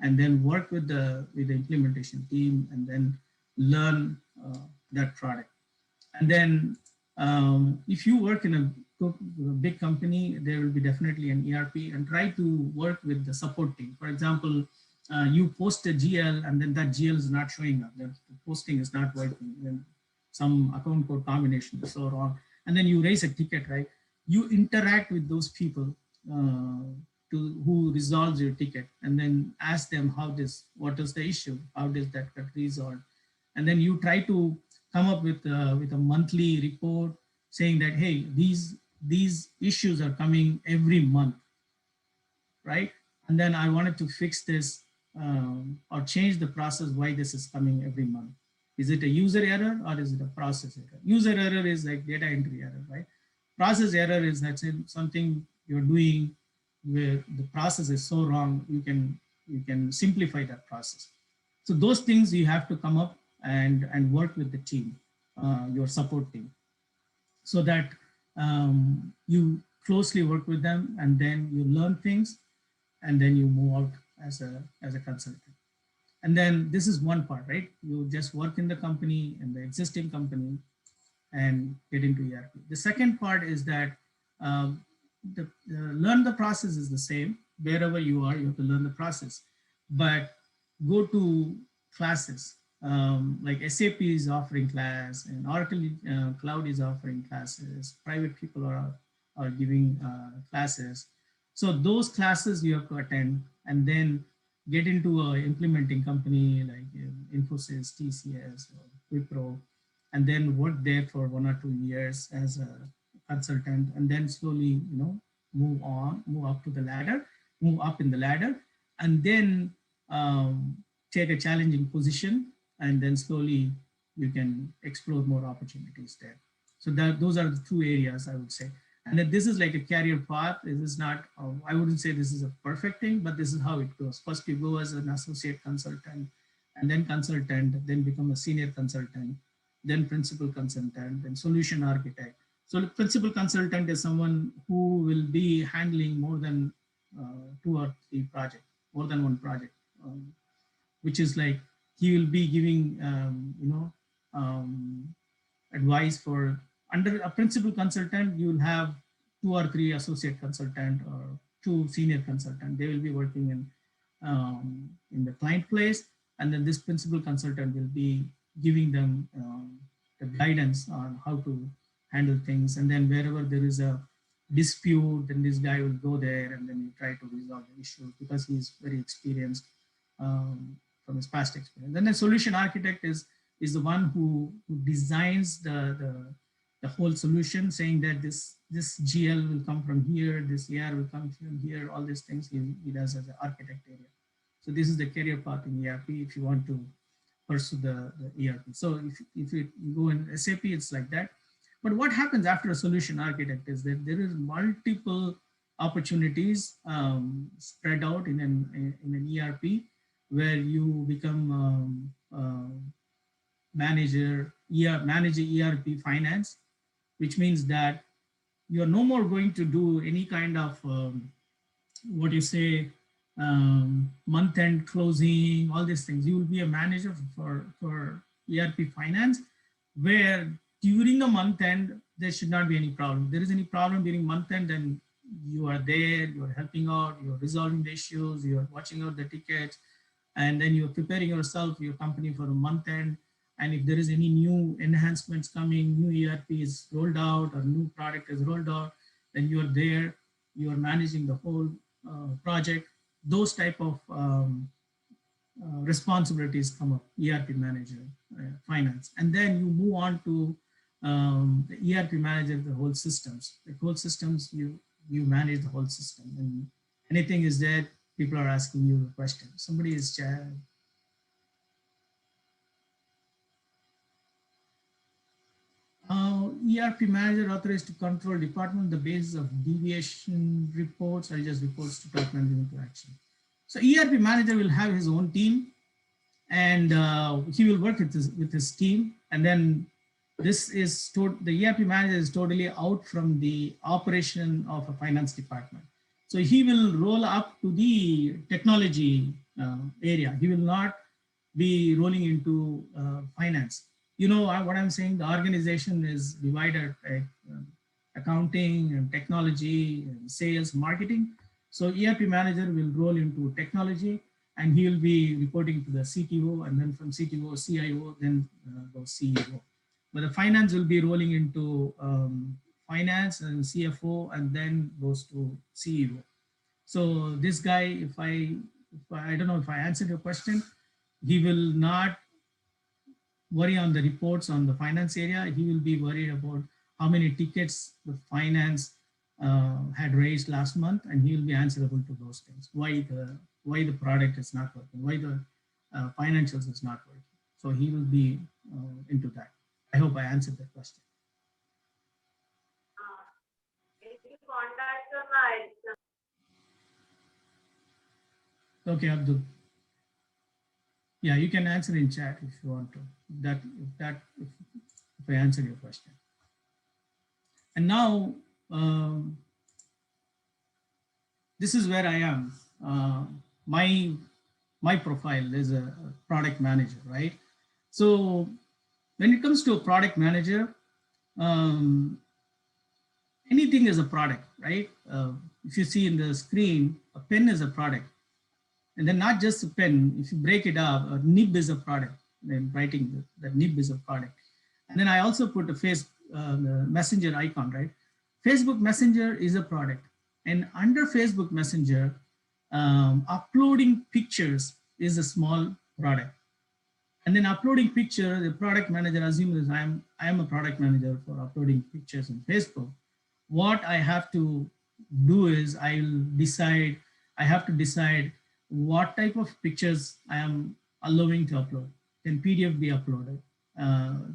and then work with the implementation team and then learn that product. And then if you work in a big company, there will be definitely an ERP, and try to work with the support team. For example, you post a GL and then that GL is not showing up. The posting is not working. Then some account code combination is so wrong. And then you raise a ticket, right? You interact with those people who resolves your ticket, and then ask them what is the issue? How does that get resolved? And then you try to come up with a monthly report saying that, hey, these issues are coming every month, right? And then I wanted to fix this or change the process why this is coming every month. Is it a user error or is it a process error? User error is like data entry error, right? Process error is that's something you're doing where the process is so wrong, you can simplify that process. So those things you have to come up and work with the team, your support team, so that you closely work with them and then you learn things and then you move out as a consultant. And then this is one part, right? You just work in the company and the existing company and get into ERP. The second part is that learn the process is the same. Wherever you are, you have to learn the process. But go to classes. Like SAP is offering class and Oracle Cloud is offering classes. Private people are giving classes. So those classes you have to attend and then get into a implementing company like Infosys, TCS, or Wipro, and then work there for 1 or 2 years as a consultant, and then slowly, move up to the ladder, move up in the ladder, and then take a challenging position, and then slowly you can explore more opportunities there. So those are the two areas I would say. And then this is like a career path. This is not, I wouldn't say this is a perfect thing, but this is how it goes. First you go as an associate consultant, and then consultant, then become a senior consultant, then principal consultant, then solution architect. So the principal consultant is someone who will be handling more than 2 or 3 projects, more than one project, which is like he will be giving, advice for under a principal consultant. You will have 2 or 3 associate consultant or 2 senior consultant. They will be working in the client place, and then this principal consultant will be giving them the guidance on how to handle things. And then wherever there is a dispute, then this guy will go there and then you try to resolve the issue because he's very experienced from his past experience. Then the solution architect is the one who designs the whole solution, saying that this GL will come from here, this AR will come from here, all these things he does as an architect area. So this is the career path in ERP if you want to pursue the ERP. So if you go in SAP, it's like that. But what happens after a solution architect is that there is multiple opportunities spread out in an ERP, where you become manager ERP finance, which means that you are no more going to do any kind of what you say month-end closing, all these things. You will be a manager for ERP finance, where during the month end there should not be any problem. If there is any problem during month end, then you are there, you are helping out, you are resolving the issues, you are watching out the tickets, and then you are preparing yourself, your company for the month end. And if there is any new enhancements coming, new ERP is rolled out or new product is rolled out, then you are there, you are managing the whole project. Those type of responsibilities come up, ERP manager, finance. And then you move on to the ERP manager, the whole systems. The whole systems, you manage the whole system. And anything is there, people are asking you a question. Somebody is ERP manager authorized to control department on the basis of deviation reports or just reports to top management to action. So ERP manager will have his own team, and he will work with his team. And then this is the ERP manager is totally out from the operation of a finance department. So he will roll up to the technology area. He will not be rolling into finance. You know what I'm saying? The organization is divided, accounting and technology and sales, marketing. So ERP manager will roll into technology, and he will be reporting to the CTO, and then from CTO, CIO, then goes CEO. But the finance will be rolling into finance and CFO, and then goes to CEO. So this guy, if I don't know if I answered your question, he will not worry on the reports on the finance area. He will be worried about how many tickets the finance had raised last month, and he will be answerable to those things. Why the product is not working, why the financials is not working. So he will be into that. I hope I answered that question. Okay, Abdul. Yeah, you can answer in chat if you want to. If I answered your question. And now, this is where I am. My profile is a product manager, right? So when it comes to a product manager, anything is a product, right? If you see in the screen, a pen is a product. And then not just a pen, if you break it up, a nib is a product. Then writing the nib is a product. And then I also put a messenger icon, right? Facebook Messenger is a product. And under Facebook Messenger, uploading pictures is a small product. And then uploading picture, the product manager assumes I am a product manager for uploading pictures on Facebook. What I have to do is I have to decide what type of pictures I am allowing to upload. Can PDF be uploaded?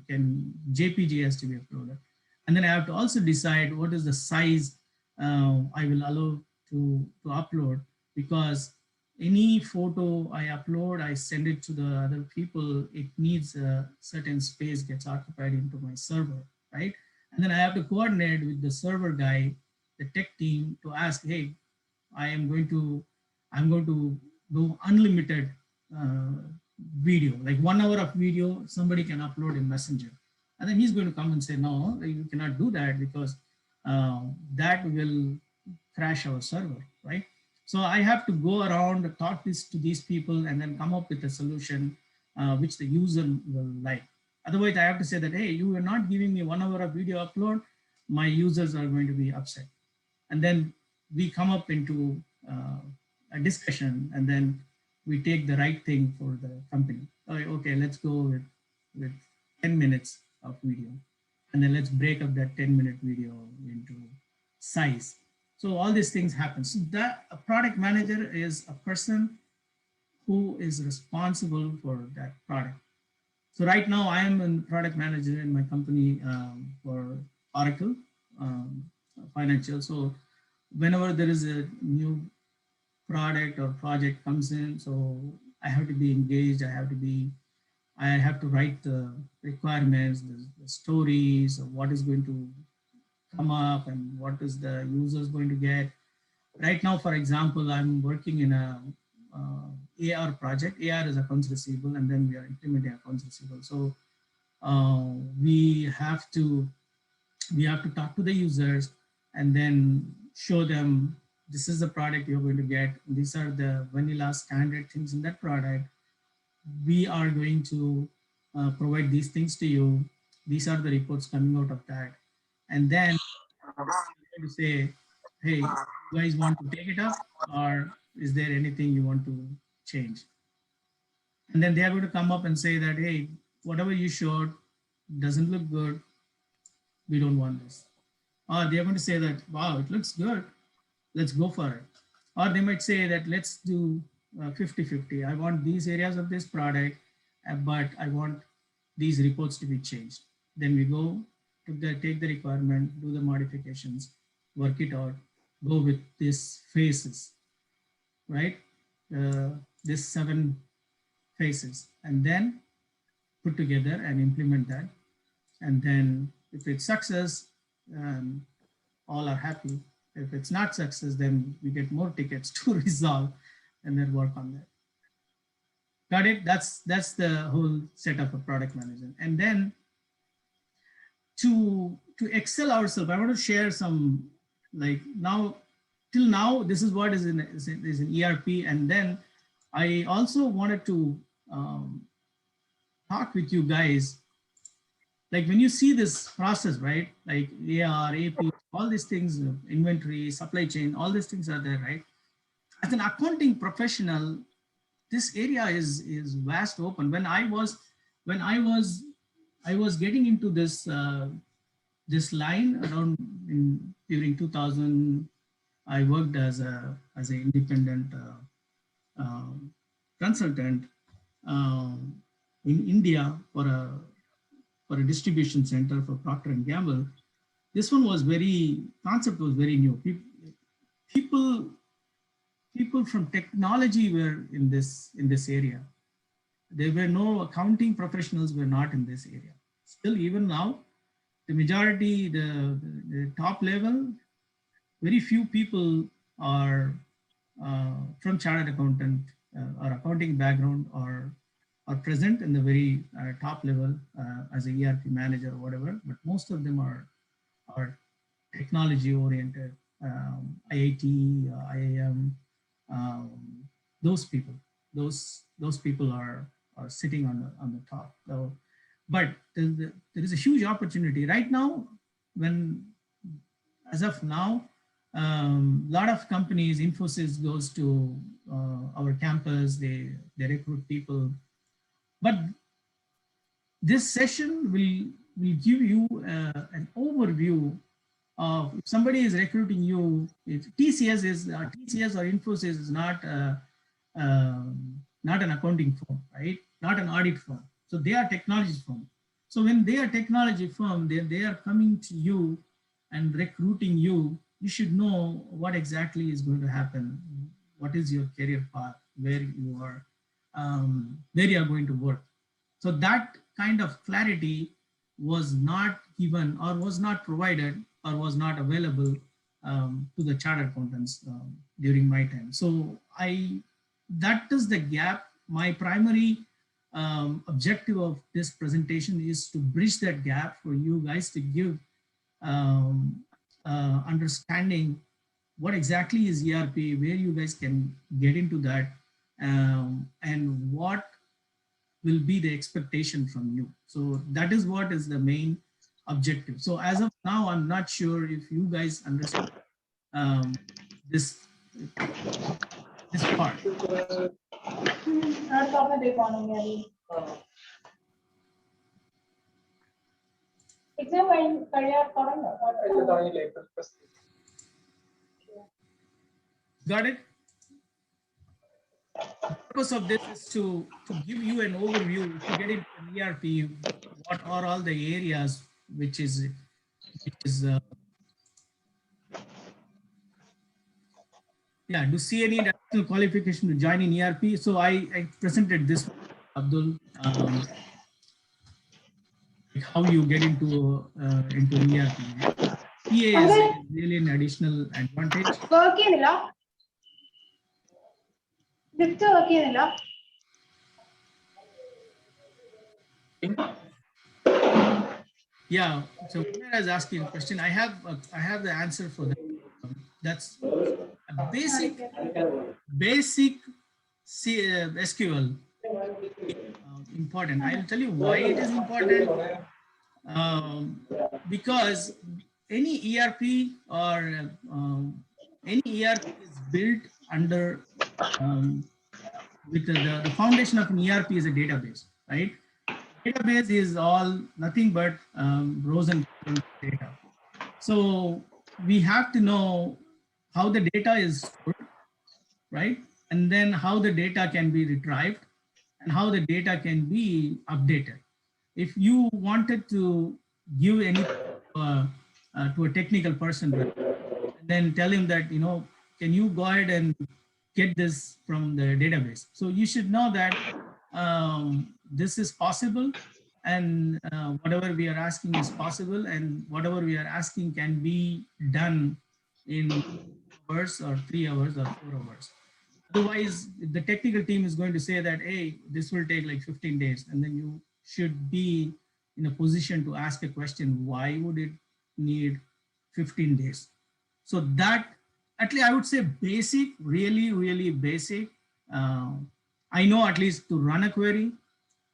Can JPG has to be uploaded? And then I have to also decide what is the size I will allow to upload, because any photo I upload, I send it to the other people, it needs a certain space gets occupied into my server, right? And then I have to coordinate with the server guy, the tech team, to ask, hey, I'm going to do unlimited video, like 1 hour of video, somebody can upload in Messenger. And then he's going to come and say, no, you cannot do that because that will crash our server, right? So I have to go around, talk to these people, and then come up with a solution which the user will like. Otherwise, I have to say that, hey, you are not giving me 1 hour of video upload, my users are going to be upset. And then we come up into a discussion, and then we take the right thing for the company. Okay, let's go with 10 minutes of video. And then let's break up that 10-minute video into size. So all these things happen. So that a product manager is a person who is responsible for that product. So right now I am a product manager in my company for Oracle Financial. So whenever there is a new product or project comes in, so I have to be engaged. I have to write the requirements, the stories of what is going to come up and what is the users going to get. Right now, for example, I'm working in a AR project. AR is accounts receivable, and then we are implementing accounts receivable. So we have to talk to the users and then show them this is the product you're going to get. These are the vanilla standard things in that product. We are going to provide these things to you. These are the reports coming out of that. And then to say, hey, you guys want to take it up, or is there anything you want to change? And then they are going to come up and say that, hey, whatever you showed doesn't look good. We don't want this. Or they are going to say that, wow, it looks good. Let's go for it. Or they might say that let's do 50-50. I want these areas of this product, but I want these reports to be changed. Then we go to take the requirement, do the modifications, work it out, go with these phases, right? These 7 phases, and then put together and implement that. And then if it's success, all are happy. If it's not success, then we get more tickets to resolve and then work on that. Got it? That's the whole setup of product management. And then to excel ourselves, I want to share some, like till now, this is what is in ERP. And then I also wanted to talk with you guys. Like when you see this process, right? Like AR, AP, all these things, inventory, supply chain, all these things are there, right? As an accounting professional, this area is vast open. When I was getting into this this line around during 2000, I worked as an independent consultant in India for a distribution center for Procter and Gamble. This one was concept was very new. People from technology were in this area. There were no accounting professionals were not in this area. Still, even now, the majority, the top level, very few people are from chartered accountant or accounting background or are present in the very top level as a ERP manager or whatever. But most of them are technology oriented, IIT, IIM. Those people are sitting on the top. So, but there is a huge opportunity right now. As of now, lot of companies, Infosys goes to our campus. They recruit people, but this session will give you an overview. If somebody is recruiting you, if TCS or Infosys is not an accounting firm, right? Not an audit firm. So they are technology firm. So when they are technology firm, they are coming to you and recruiting you. You should know what exactly is going to happen. What is your career path? Where you are going to work. So that kind of clarity was not given or was not provided or was not available to the chartered accountants during my time. So that is the gap. My primary objective of this presentation is to bridge that gap for you guys to give understanding what exactly is ERP, where you guys can get into that, and what will be the expectation from you. So that is what is the main objective. So as of now, I'm not sure if you guys understand this part. Got it? The purpose of this is to give you an overview, to get into an ERP, what are all the areas which is yeah, to see any additional qualification to join in ERP. So I presented this, Abdul, how you get into ERP. PA is really an additional advantage. Yeah, so Umar is asking a question. I have the answer for that. That's a basic SQL important. I'll tell you why it is important. Because any ERP or any ERP is built under with the foundation of an ERP is a database, right? Database is all nothing but rows and data. So we have to know how the data is stored, right? And then how the data can be retrieved and how the data can be updated. If you wanted to give any to a technical person, and then tell him that, can you go ahead and get this from the database? So you should know that this is possible, and whatever we are asking is possible, and whatever we are asking can be done in hours or 3 hours or 4 hours. Otherwise, the technical team is going to say that, hey, this will take like 15 days, and then you should be in a position to ask a question, why would it need 15 days? So that, at least I would say basic, really, really basic. I know at least to run a query,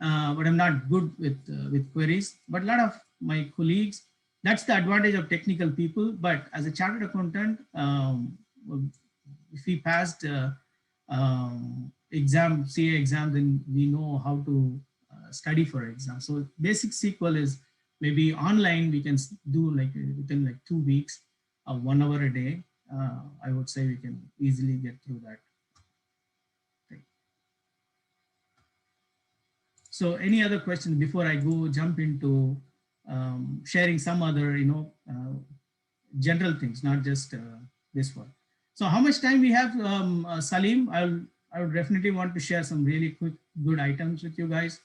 but I'm not good with queries. But a lot of my colleagues, that's the advantage of technical people. But as a chartered accountant, if we passed exam, CA exam, then we know how to study for exam. So basic SQL is Maybe online we can do like within like 2 weeks, 1 hour a day. I would say we can easily get through that thing. So any other questions before I go jump into sharing some other, general things, not just this one. So how much time we have, Salim? I would definitely want to share some really quick, good items with you guys.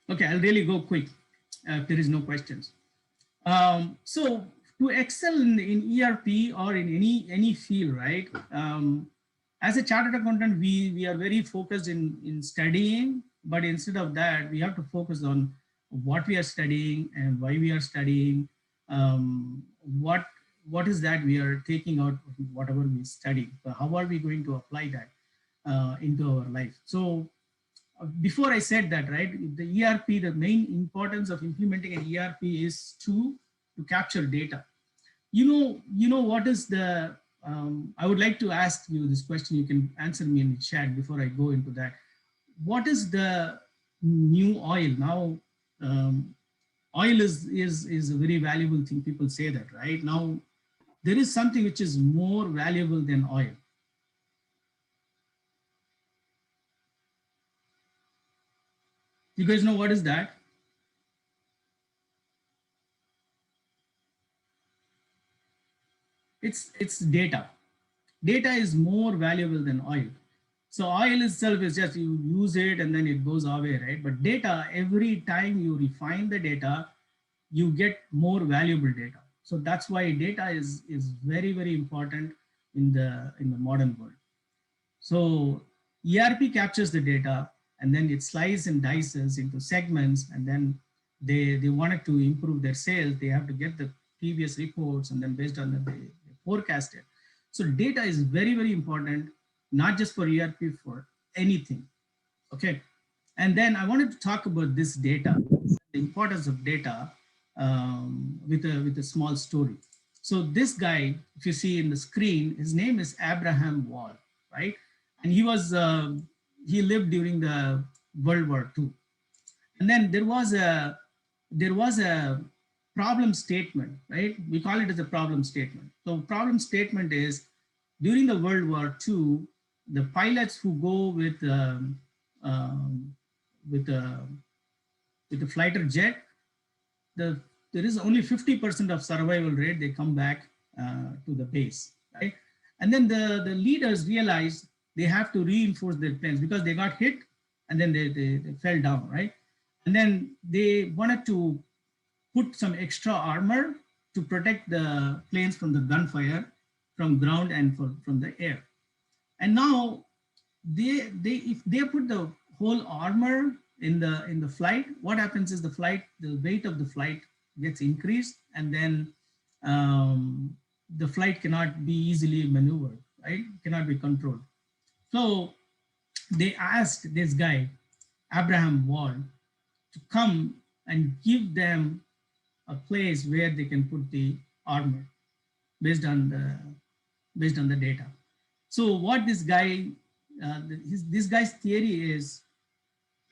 Okay, I'll really go quick if there is no questions. So to excel in ERP or in any field, right? As a chartered accountant, we are very focused in studying, but instead of that, we have to focus on what we are studying and why we are studying. What is that we are taking out of whatever we study? How are we going to apply that into our life? So before I said that, right, the ERP, the main importance of implementing an ERP is to capture data. You know what is the, I would like to ask you this question. You can answer me in the chat before I go into that. What is the new oil now? Oil is a very valuable thing. People say that, right? Now, there is something which is more valuable than oil. You guys know what is that? It's data. Data is more valuable than oil. So oil itself is just you use it and then it goes away, right? But data, every time you refine the data, you get more valuable data. So that's why data is very, very important in the modern world. So ERP captures the data and then it slices and dices into segments, and then they wanted to improve their sales. They have to get the previous reports, and then based on that they forecast it. So data is very, very important, not just for ERP, for anything. Okay. And then I wanted to talk about this data, the importance of data, with a small story. So this guy, if you see in the screen, his name is Abraham Wall, right? And he lived during the World War II. And then there was a problem statement, right? We call it as a problem statement. So problem statement is, during the World War II, the pilots who go with the fighter jet, there is only 50% of survival rate. They come back to the base, right? And then the leaders realized they have to reinforce their planes because they got hit and then they fell down, right? And then they wanted to put some extra armor to protect the planes from the gunfire from ground and from the air. And now if they put the whole armor in the flight, what happens is the weight of the flight gets increased, and then the flight cannot be easily maneuvered, right? Cannot be controlled. So they asked this guy, Abraham Wall, to come and give them a place where they can put the armor based on the data. So what this guy, this guy's theory is,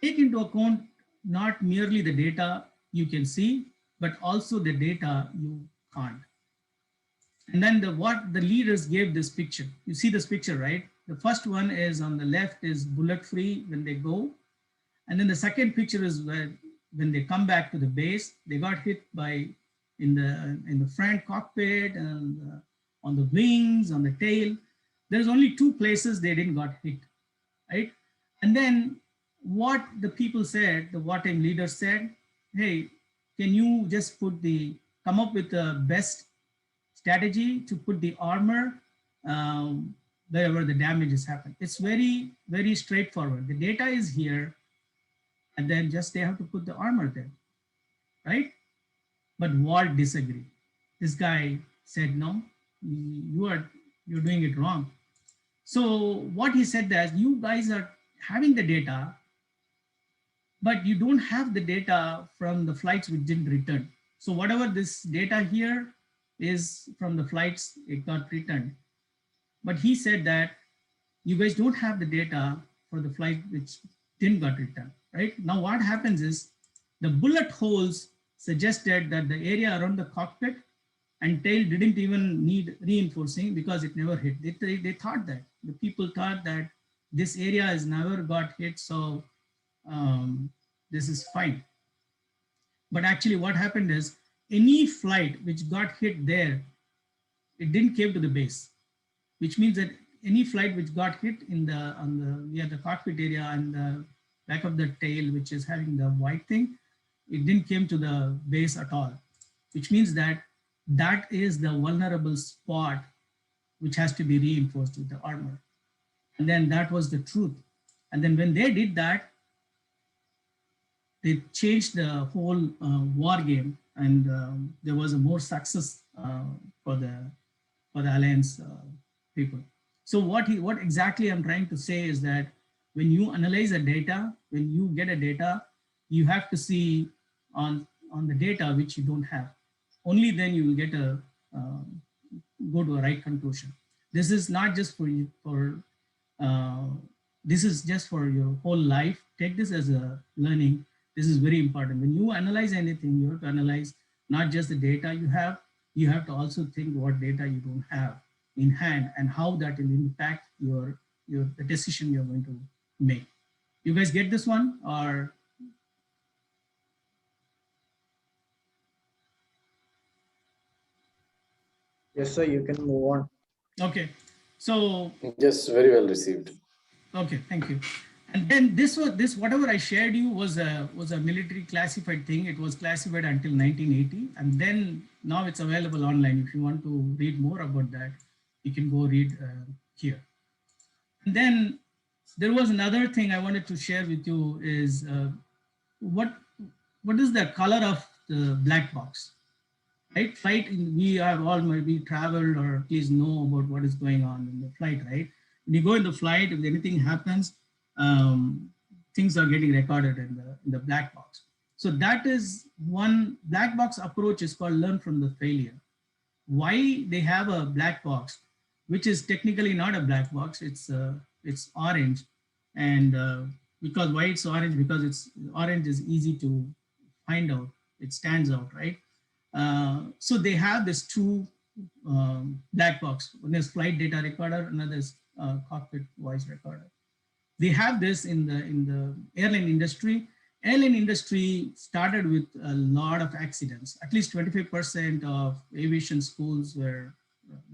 take into account not merely the data you can see, but also the data you can't. And then what the leaders gave this picture. You see this picture, right? The first one is on the left is bullet free when they go. And then the second picture is when they come back to the base, they got hit by in the front cockpit and on the wings, on the tail. There's only 2 places they didn't got hit, right? And then what the people said, the wartime leaders said, hey, can you just come up with the best strategy to put the armor wherever the damage has happened. It's very, very straightforward. The data is here, and then just they have to put the armor there, right? But Walt disagreed. This guy said, no, you're doing it wrong. So what he said that you guys are having the data, but you don't have the data from the flights which didn't return. So whatever this data here is from the flights, it got returned. But he said that you guys don't have the data for the flight which didn't got it done, right? Now what happens is the bullet holes suggested that the area around the cockpit and tail didn't even need reinforcing because it never hit. They thought that, the people thought that this area has never got hit, so this is fine. But actually what happened is any flight which got hit there, it didn't came to the base, which means that any flight which got hit in the near the cockpit area and the back of the tail, which is having the white thing, it didn't came to the base at all, which means that that is the vulnerable spot which has to be reinforced with the armor. And then that was the truth. And then when they did that, they changed the whole war game, and there was a more success for the alliance people. So what exactly I'm trying to say is that when you analyze the data, when you get a data, you have to see on the data which you don't have. Only then you will get a go to a right conclusion. This is not just for you, this is just for your whole life. Take this as a learning. This is very important. When you analyze anything, you have to analyze not just the data you have to also think what data you don't have in hand and how that will impact the decision you're going to make. You guys get this one, or?
Yes, sir, you can move on.
Okay, so.
Yes, very well received.
Okay, thank you. And then this whatever I shared you was a military classified thing. It was classified until 1980, and then now it's available online. If you want to read more about that, you can go read here. And then there was another thing I wanted to share with you is what is the color of the black box, right? Flight, we have all maybe traveled or at least know about what is going on in the flight, right? When you go in the flight, if anything happens, things are getting recorded in the black box. So that is one black box approach is called learn from the failure. Why they have a black box, which is technically not a black box, it's orange. And because why it's orange? Because orange is easy to find out, it stands out, right? So they have this two black box. One is flight data recorder, another is cockpit voice recorder. They have this in the airline industry. Airline industry started with a lot of accidents. At least 25% of aviation schools were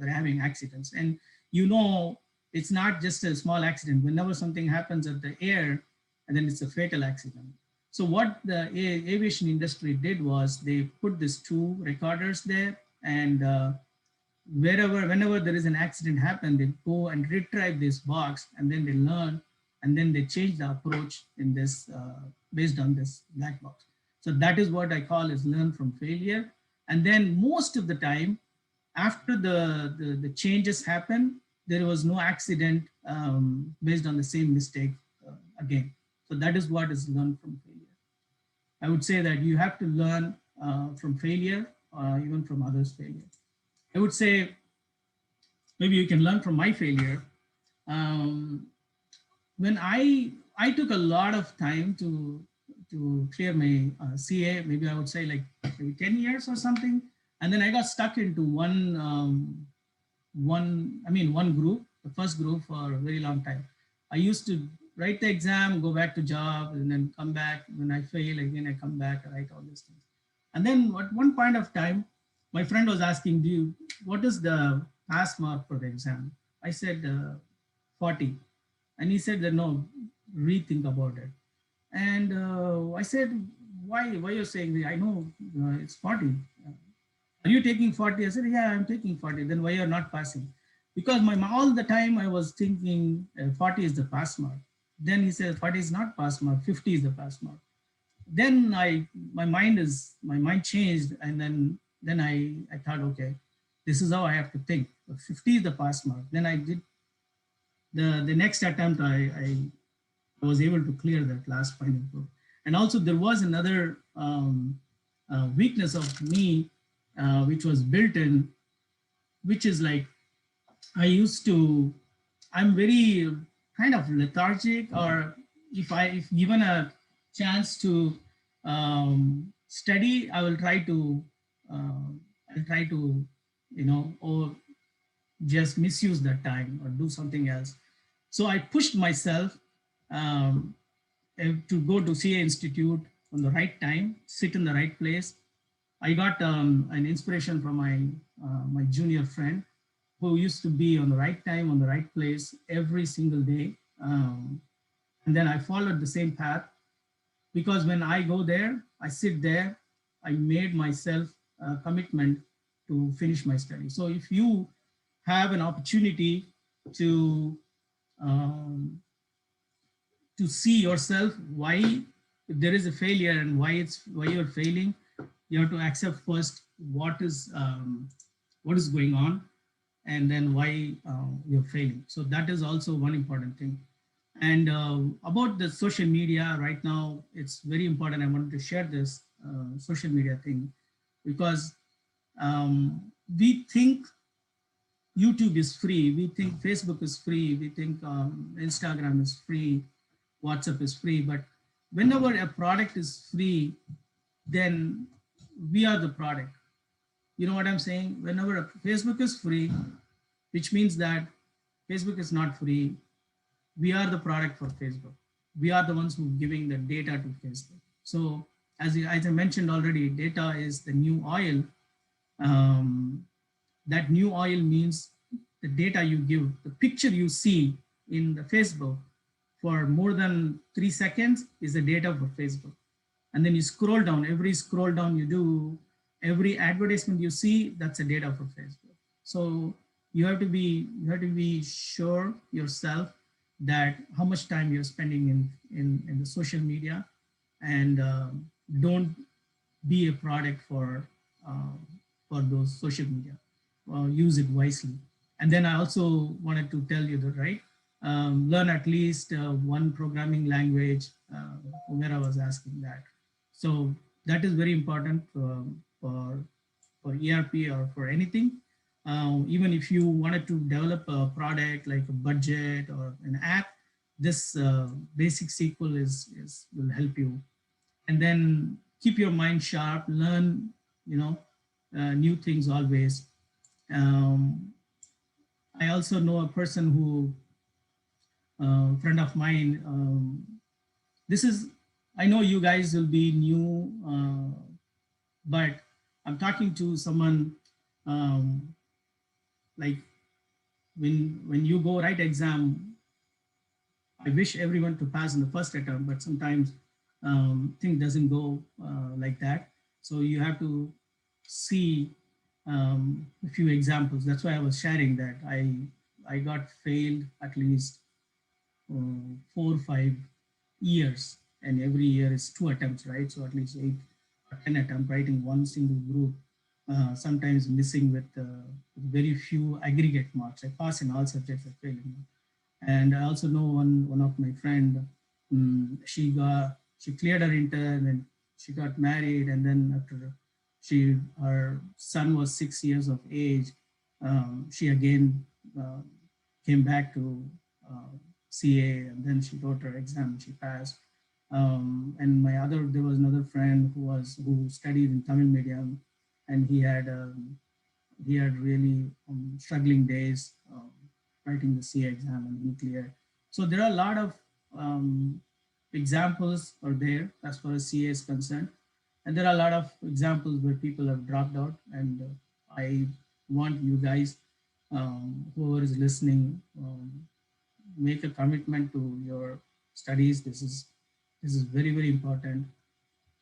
having accidents. And you know, it's not just a small accident. Whenever something happens at the air, and then it's a fatal accident. So what the aviation industry did was they put these two recorders there, and whenever there is an accident happen, they go and retrieve this box, and then they learn, and then they change the approach in this based on this black box. So that is what I call is learn from failure. And then most of the time, after the changes happen, there was no accident based on the same mistake again. So that is what is learn from failure. I would say that you have to learn from failure, even from others' failure. I would say maybe you can learn from my failure. When I took a lot of time to clear my CA, maybe I would say like maybe 10 years or something. And then I got stuck into one group, the first group for a very long time. I used to write the exam, go back to job, and then come back. When I fail again, I come back, I write all these things. And then at one point of time, my friend was asking, what is the pass mark for the exam? I said 40. And he said that, no, rethink about it. And I said, why you're saying that? I know it's 40. Are you taking 40? I said, yeah, I'm taking 40. Then why you're not passing? Because all the time I was thinking 40 is the pass mark. Then he said 40 is not pass mark, 50 is the pass mark. Then my mind changed, and then I thought, okay, this is how I have to think. 50 is the pass mark. Then I did the next attempt. I was able to clear that last final group. And also there was another weakness of me, which was built in, which is like I'm very kind of lethargic, or if given a chance to study, I will try to or just misuse that time or do something else. So I pushed myself um, to go to CA Institute on the right time, sit in the right place. I got an inspiration from my junior friend who used to be on the right time, on the right place every single day. And then I followed the same path, because when I go there, I sit there, I made myself a commitment to finish my study. So if you have an opportunity to um, to see yourself why there is a failure and why you're failing, you have to accept first what is going on, and then why you're failing. So that is also one important thing. And about the social media right now, it's very important. I wanted to share this social media thing, because we think YouTube is free, we think Facebook is free, we think Instagram is free, WhatsApp is free. But whenever a product is free, then we are the product. You know what I'm saying? Whenever Facebook is free, which means that Facebook is not free, we are the product for Facebook. We are the ones who are giving the data to Facebook. So as I mentioned already, data is the new oil. That new oil means the data you give, the picture you see in the Facebook for more than 3 seconds is the data for Facebook. And then you scroll down, every scroll down you do, every advertisement you see, that's a data for Facebook. So you have to be sure yourself that how much time you're spending in the social media, and don't be a product for those social media. Use it wisely. And then I also wanted to tell you that, right, learn at least one programming language. Umera was asking that. So that is very important for ERP or for anything. Even if you wanted to develop a product like a budget or an app, this basic SQL will help you. And then keep your mind sharp, learn, new things always. I also know a person who, friend of mine, I know you guys will be new, but I'm talking to someone like when you go write exam, I wish everyone to pass in the first attempt, but sometimes thing doesn't go like that. So you have to see a few examples. That's why I was sharing that I got failed at least 4 or 5 years, and every year is 2 attempts, right? So at least 8 or 10 attempts writing one single group, sometimes missing with very few aggregate marks. I pass in all subjects, I fail in one. And I also know one of my friend, she cleared her intern and she got married, and then after her son was 6 years of age, she again came back to CA, and then she wrote her exam, she passed. And there was another friend who studied in Tamil medium, and he had really struggling days writing the CA exam, and he cleared. So there are a lot of examples are there as far as CA is concerned. And there are a lot of examples where people have dropped out, and I want you guys, whoever is listening, make a commitment to your studies. This is very, very important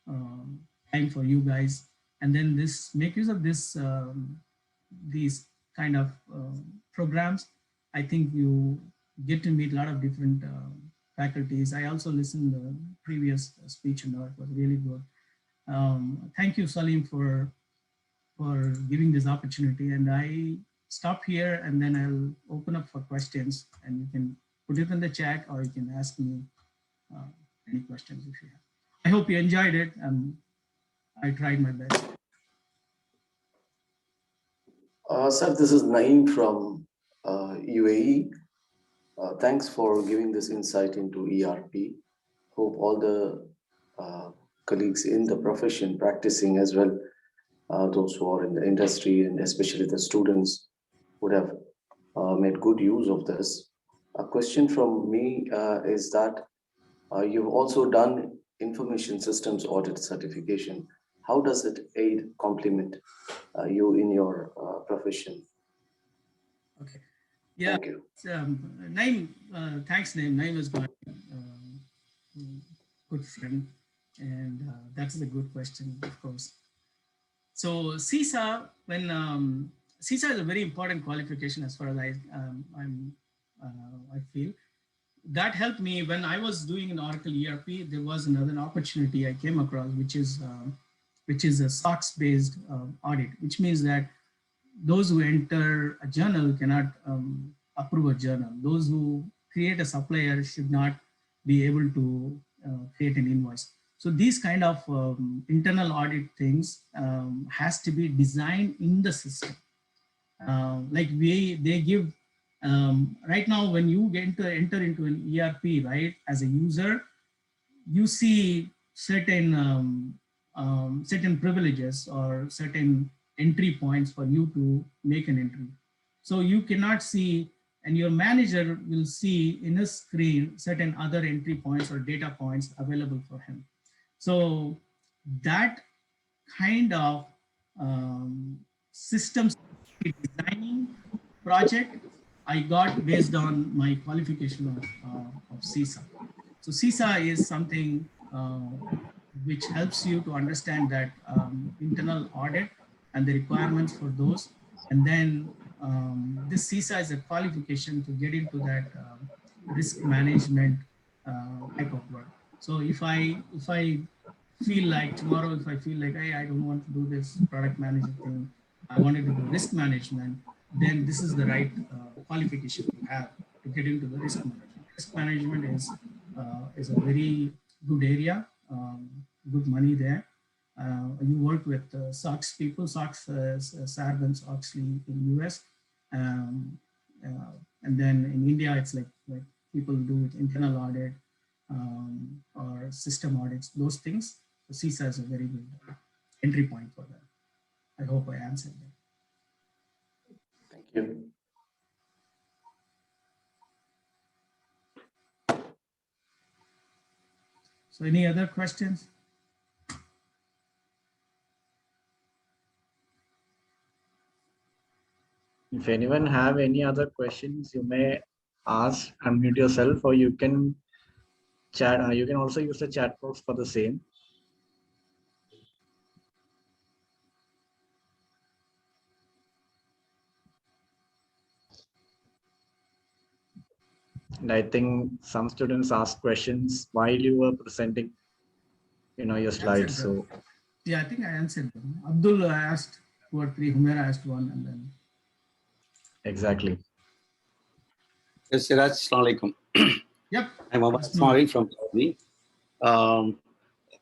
time for you guys. And then make use of these kind of programs. I think you get to meet a lot of different faculties. I also listened to the previous speech, and it was really good. Thank you, Salim, for giving this opportunity. And I stop here, and then I'll open up for questions, and you can put it in the chat, or you can ask me any questions if you have. I hope you enjoyed it. I tried my best.
Sir, this is Naeem from UAE. Thanks for giving this insight into ERP. hope all the colleagues in the profession practicing as well, those who are in the industry and especially the students would have made good use of this. A question from me is that you've also done information systems audit certification. How does it aid, complement you in your profession?
Okay. Yeah.
Thank you.
Naeem, thanks, Naeem. Naeem is my good friend, and that's a good question, of course. So CISA, when CISA is a very important qualification as far as I feel. That helped me when I was doing an Oracle ERP. There was another opportunity I came across, which is a SOX-based audit, which means that those who enter a journal cannot approve a journal. Those who create a supplier should not be able to create an invoice. So these kind of internal audit things has to be designed in the system. Like they give, right now when you enter into an ERP, right, as a user, you see certain certain privileges or certain entry points for you to make an entry. So you cannot see, and your manager will see in a screen certain other entry points or data points available for him. So that kind of systems designing project I got based on my qualification of CISA. So CISA is something which helps you to understand that internal audit and the requirements for those. And then this CISA is a qualification to get into that risk management type of work. So if I feel like tomorrow, if I feel like, hey, I don't want to do this product manager thing, I wanted to do risk management, then this is the right qualification to have to get into the risk management. Risk management is a very good area, good money there. You work with SOX people, SOX, Sarbanes-Oxley in US. And then in India, it's like people do it, internal audit or system audits, those things. So CISA is a very good entry point for that. I hope I answered that.
Thank you.
So any other questions?
If anyone have any other questions, you may ask, unmute yourself, or you can chat. You can also use the chat box for the same. And I think some students asked questions while you were presenting, your slides. So
yeah, I think I answered them. Abdul asked 2 or 3, Humaira asked 1, and then.
Exactly.
Yes, SIRAJ, Assalamualaikum.
Yep.
I'm Abbas Ismail from Saudi.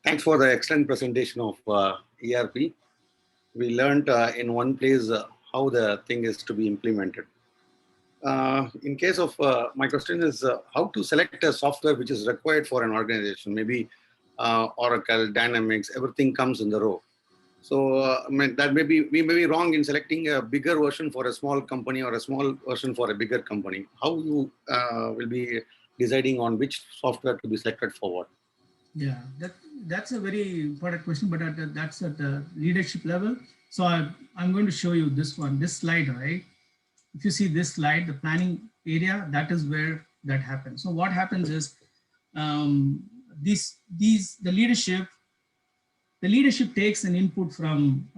Thanks for the excellent presentation of ERP. We learned in one place how the thing is to be implemented. In case of my question is how to select a software which is required for an organization, maybe Oracle, Dynamics, everything comes in the row. So that we may be wrong in selecting a bigger version for a small company or a small version for a bigger company. How you will be deciding on which software to be selected for what?
Yeah, that's a very important question, but that's at the leadership level. So I'm going to show you this slide, right? If you see this slide, the planning area, that is where that happens. So what happens is the leadership takes an input from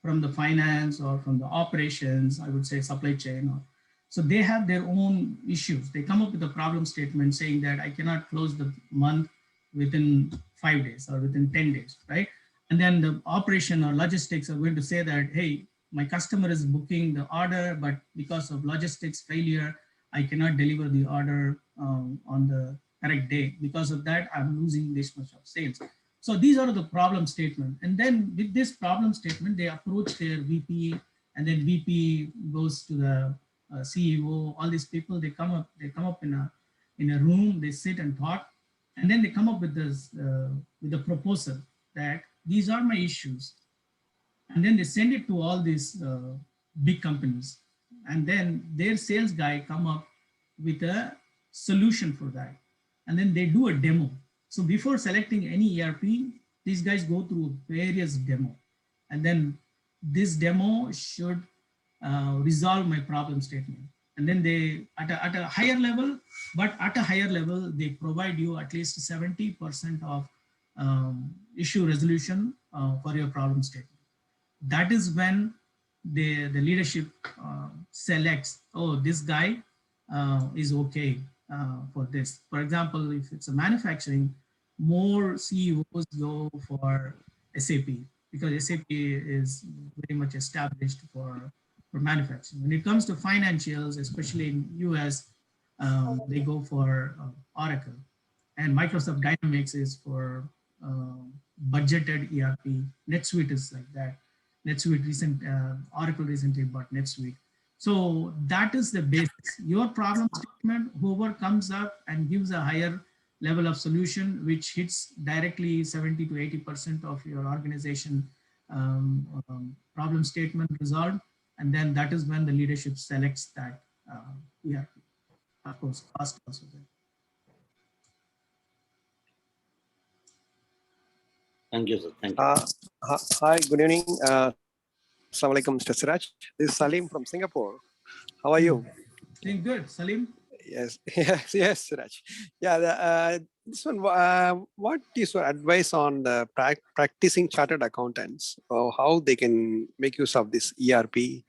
the finance or from the operations, I would say supply chain. So they have their own issues. They come up with a problem statement saying that I cannot close the month within 5 days or within 10 days, right? And then the operation or logistics are going to say that, hey, my customer is booking the order, but because of logistics failure, I cannot deliver the order on the correct day. Because of that, I'm losing this much of sales. So these are the problem statement. And then with this problem statement, they approach their VP, and then VP goes to the CEO, all these people, they come up in a room, they sit and talk. And then they come up with this, with a proposal that these are my issues. And then they send it to all these big companies. And then their sales guy come up with a solution for that. And then they do a demo. So before selecting any ERP, these guys go through various demo. And then this demo should resolve my problem statement. And then they, at a higher level, but at a higher level, they provide you at least 70% of issue resolution for your problem statement. That is when the leadership selects, oh, this guy is okay for this. For example, if it's a manufacturing, more CEOs go for SAP because SAP is very much established for manufacturing. When it comes to financials, especially in US, they go for Oracle. And Microsoft Dynamics is for budgeted ERP. NetSuite is like that. NetSuite Oracle recently bought NetSuite. So that is the basics. Your problem statement, whoever comes up and gives a higher level of solution, which hits directly 70 to 80% of your organization problem statement resolved. And then that is when the leadership selects that ERP. Of course, cost also there.
Thank you, sir. Thank you.
Hi, good evening. Assalamu alaikum, Mr. Siraj. This is Salim from Singapore. How are you?
Doing good, Salim.
Yes, yes, Siraj. Yeah, this one. What is your advice on the practicing chartered accountants? Or how they can make use of this ERP?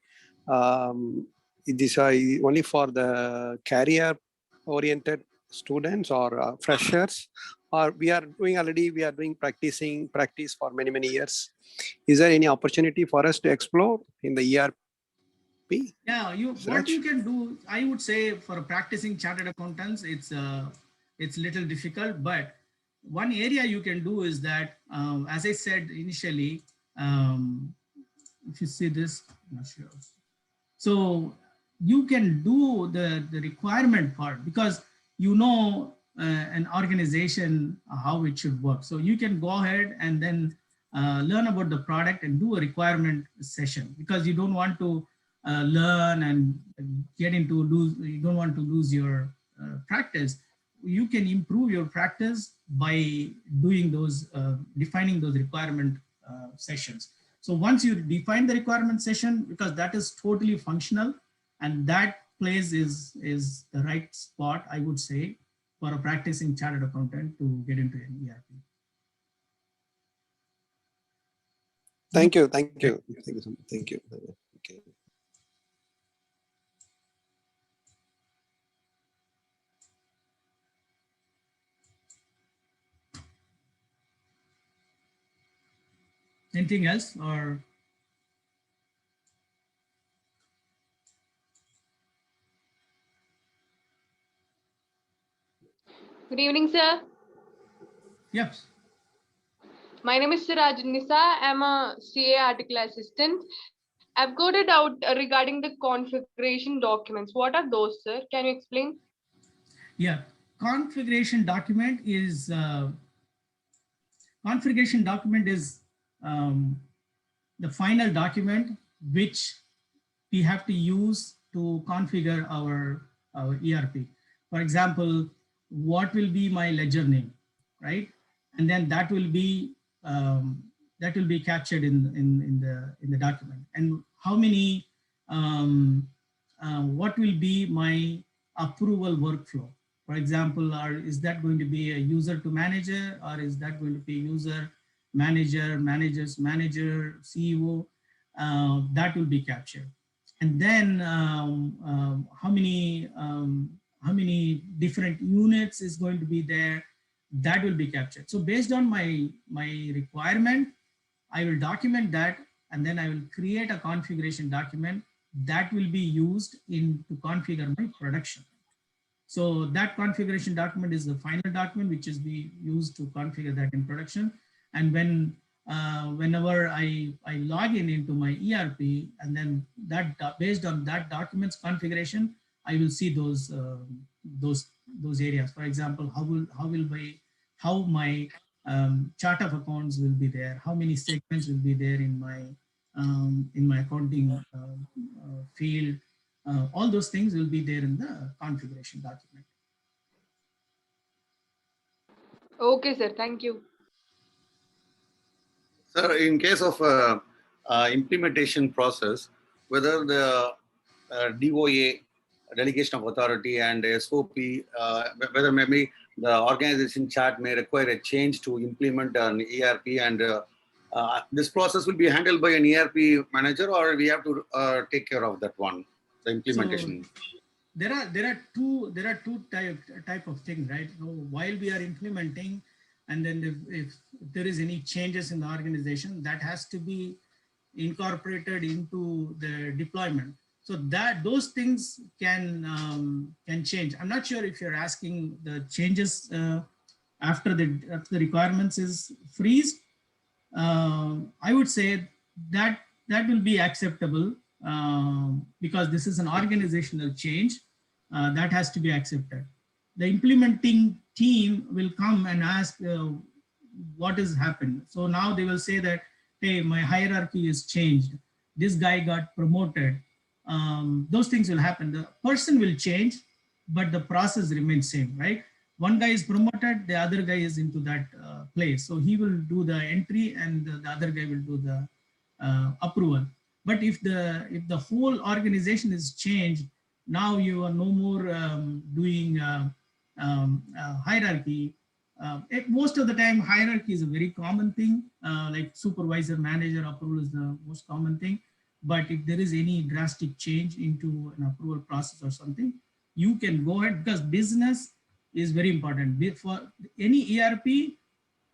These are only for the career-oriented students or freshers, or we are doing practice for many years. Is there any opportunity for us to explore in the ERP?
Yeah, what you can do, I would say for a practicing chartered accountants, it's little difficult, but one area you can do is that, as I said initially, if you see this, I'm not sure. So you can do the requirement part because you know an organization, how it should work. So you can go ahead and then learn about the product and do a requirement session because you don't want to learn and you don't want to lose your practice. You can improve your practice by doing those, defining those requirement sessions. So once you define the requirement session, because that is totally functional and that place is the right spot, I would say, for a practicing chartered accountant to get into an ERP.
Thank you. Thank you. Thank you. Okay.
Anything else or?
Good evening, sir.
Yes.
My name is SIRAJ. I'm a CA article assistant. I've got a doubt regarding the configuration documents. What are those, sir? Can you explain?
Yeah, configuration document is the final document which we have to use to configure our ERP. For example, what will be my ledger name, right? And then that will be captured in the document. And how many what will be my approval workflow? For example, is that going to be a user to manager, or is that going to be user manager, managers manager, CEO? That will be captured. And then how many different units is going to be there? That will be captured. So based on my requirement, I will document that, and then I will create a configuration document that will be used to configure my production. So that configuration document is the final document which is be used to configure that in production. And when whenever I log into my ERP, and then that based on that document's configuration, I will see those areas. For example, how will how my chart of accounts will be there, how many segments will be there in my accounting field. All those things will be there in the configuration document.
Okay, sir. Thank you.
Sir, in case of implementation process, whether the DOA, delegation of authority, and SOP, whether maybe the organization chart may require a change to implement an ERP, and this process will be handled by an ERP manager, or we have to take care of that one, the implementation.
So there are two type of things, right? So while we are implementing, and then if there is any changes in the organization, that has to be incorporated into the deployment. So that those things can change. I'm not sure if you're asking the changes after the requirements is freeze. I would say that will be acceptable because this is an organizational change that has to be accepted. The implementing team will come and ask what has happened. So now they will say that, hey, my hierarchy is changed. This guy got promoted. Those things will happen. The person will change, but the process remains same, right? One guy is promoted, the other guy is into that place. So he will do the entry and the other guy will do the approval. But if the whole organization is changed, now you are no more doing hierarchy. Most of the time, hierarchy is a very common thing, like supervisor, manager, approval is the most common thing. But if there is any drastic change into an approval process or something, you can go ahead, because business is very important. For any ERP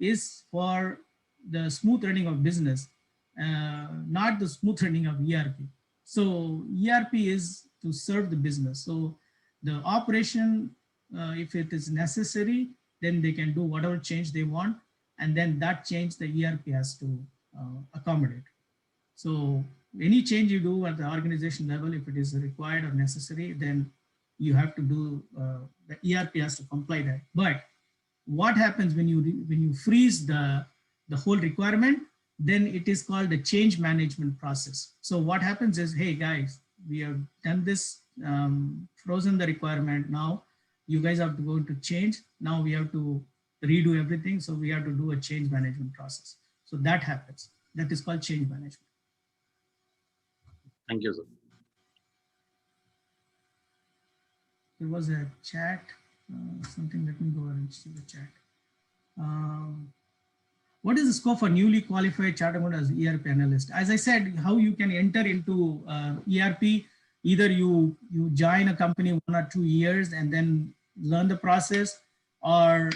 is for the smooth running of business, not the smooth running of ERP. So ERP is to serve the business. So the operation, if it is necessary, then they can do whatever change they want. And then that change the ERP has to accommodate. So any change you do at the organization level, if it is required or necessary, then you have to do, the ERP has to comply that. But what happens when you freeze the whole requirement, then it is called the change management process. So what happens is, hey guys, we have done this, frozen the requirement. Now you guys have to go to change. Now we have to redo everything. So we have to do a change management process. So that happens. That is called change management.
Thank you, sir.
There was a chat, something, let me go and see the chat. What is the scope for newly qualified chartered accountant as ERP analyst? As I said, how you can enter into ERP, either you join a company 1 or 2 years and then learn the process, or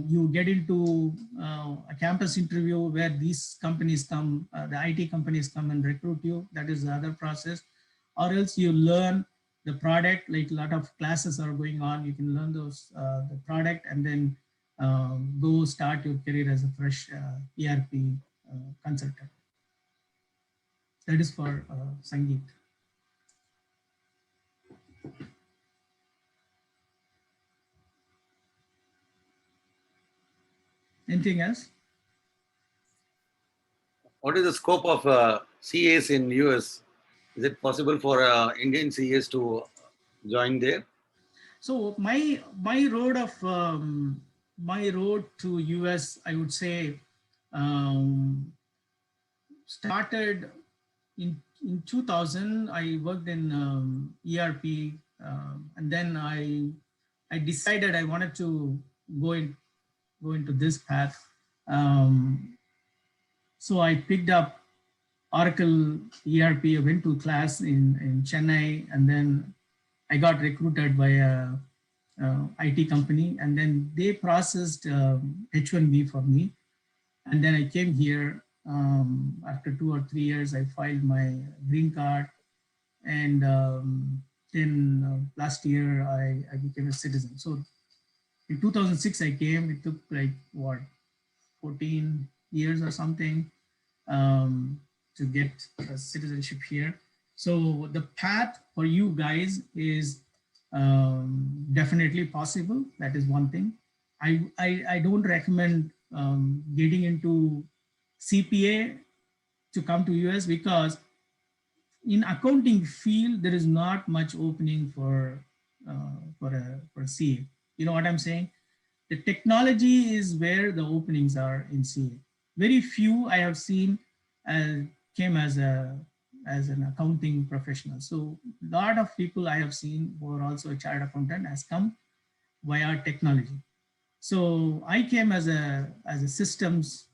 you get into a campus interview where these companies come, the IT companies come and recruit you. That is the other process. Or else you learn the product, like a lot of classes are going on. You can learn those the product and then go start your career as a fresh ERP consultant. That is for Sangeet. Anything else?
What is the scope of CAs in US? Is it possible for Indian CAs to join there?
So my road to US, I would say, started in 2000. I worked in ERP, and then I decided I wanted to go into this path. So I picked up Oracle ERP. I went to class in Chennai, and then I got recruited by a IT company, and then they processed H1B for me. And then I came here. After 2 or 3 years, I filed my green card. And then last year, I became a citizen. So in 2006, I came. It took like, what, 14 years or something to get a citizenship here. So the path for you guys is definitely possible. That is one thing. I don't recommend getting into CPA to come to US, because in accounting field there is not much opening for CA. You know what I'm saying? The technology is where the openings are in CA. Very few I have seen came as an accounting professional. So a lot of people I have seen who are also a chartered accountant has come via technology. So I came as a systems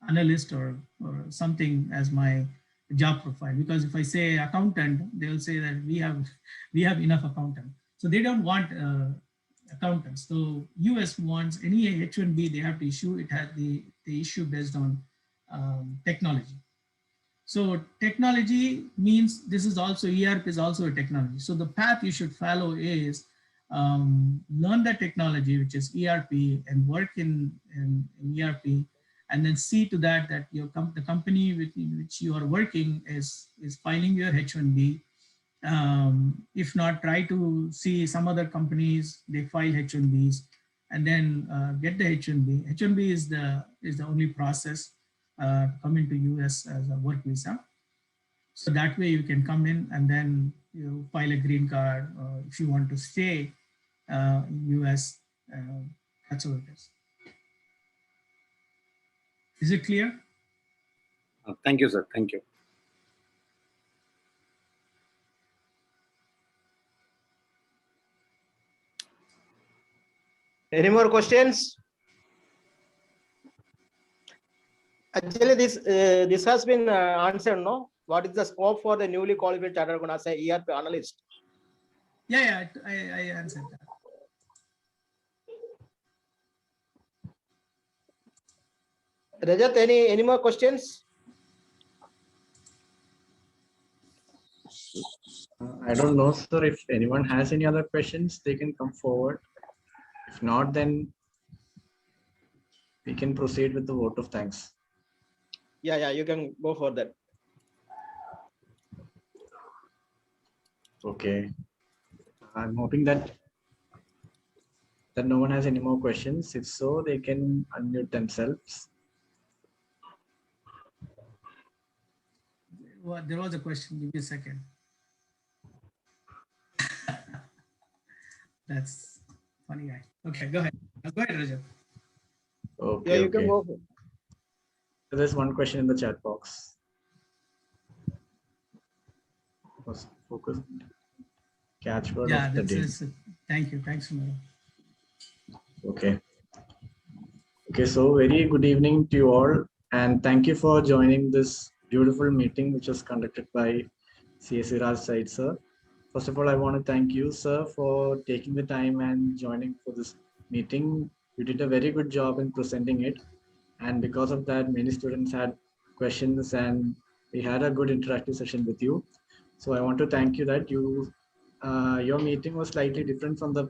analyst or something as my job profile, because if I say accountant, they'll say that we have enough accountant. So they don't want accountants. So US wants any H1B they have to issue. It has the issue based on technology. So technology means this is also ERP is also a technology. So the path you should follow is learn the technology, which is ERP, and work in ERP, and then see to that the company with which you are working is filing your H1B. If not, try to see some other companies, they file H1Bs, and then get the H1B. H1B is the only process come into US as a work visa. So that way you can come in and then you file a green card, if you want to stay in US. That's how it is. Is it clear?
Thank you, sir. Thank you.
Any more questions? Actually, this has been answered, no? What is the scope for the newly qualified chartered accountant as a ERP analyst?
Yeah, I answered that.
Rajat, any more questions?
I don't know, sir. If anyone has any other questions, they can come forward. If not, then we can proceed with the vote of thanks.
Yeah, you can go for that.
Okay. I'm hoping that no one has any more questions. If so, they can unmute themselves.
Well, there was a question. Give me a second. That's funny guy. Okay, go ahead. Go ahead, Rajat.
Okay,
yeah, you can go for it.
So there's one question in the chat box. Focus. Catchword of the day.
Thank you. Thanks, Sumara.
Okay. Okay, so very good evening to you all, and thank you for joining this beautiful meeting which was conducted by SIRAJ SYED, sir. First of all, I want to thank you, sir, for taking the time and joining for this meeting. You did a very good job in presenting it, and because of that, many students had questions and we had a good interactive session with you. So I want to thank you that your meeting was slightly different from the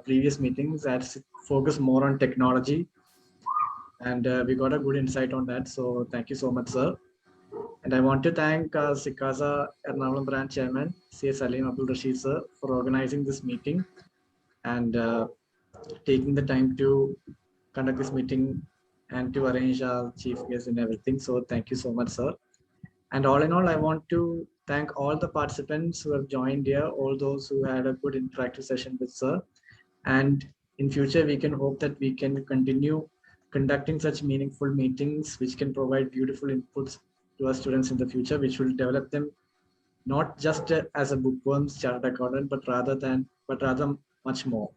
previous meetings that focused more on technology, and we got a good insight on that. So thank you so much, sir. And I want to thank SICASA Ernakulam branch chairman, C. Salim Abdul Rashid, sir, for organizing this meeting and taking the time to conduct this meeting and to arrange our chief guest and everything. So thank you so much, sir. And all in all, I want to thank all the participants who have joined here, all those who had a good interactive session with sir. And in future, we can hope that we can continue conducting such meaningful meetings, which can provide beautiful inputs to our students in the future, which will develop them not just as a bookworm's chartered accountant, but rather much more.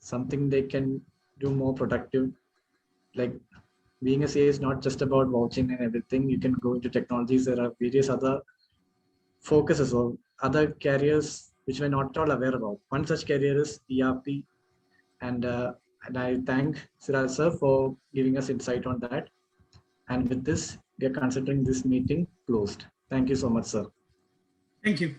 Something they can do more productive. Like being a CA is not just about vouching and everything. You can go into technologies. There are various other focuses or other careers which we're not all aware about. One such career is ERP, and I thank SIRAJ sir for giving us insight on that. And with this, we are considering this meeting closed. Thank you so much, sir.
Thank you.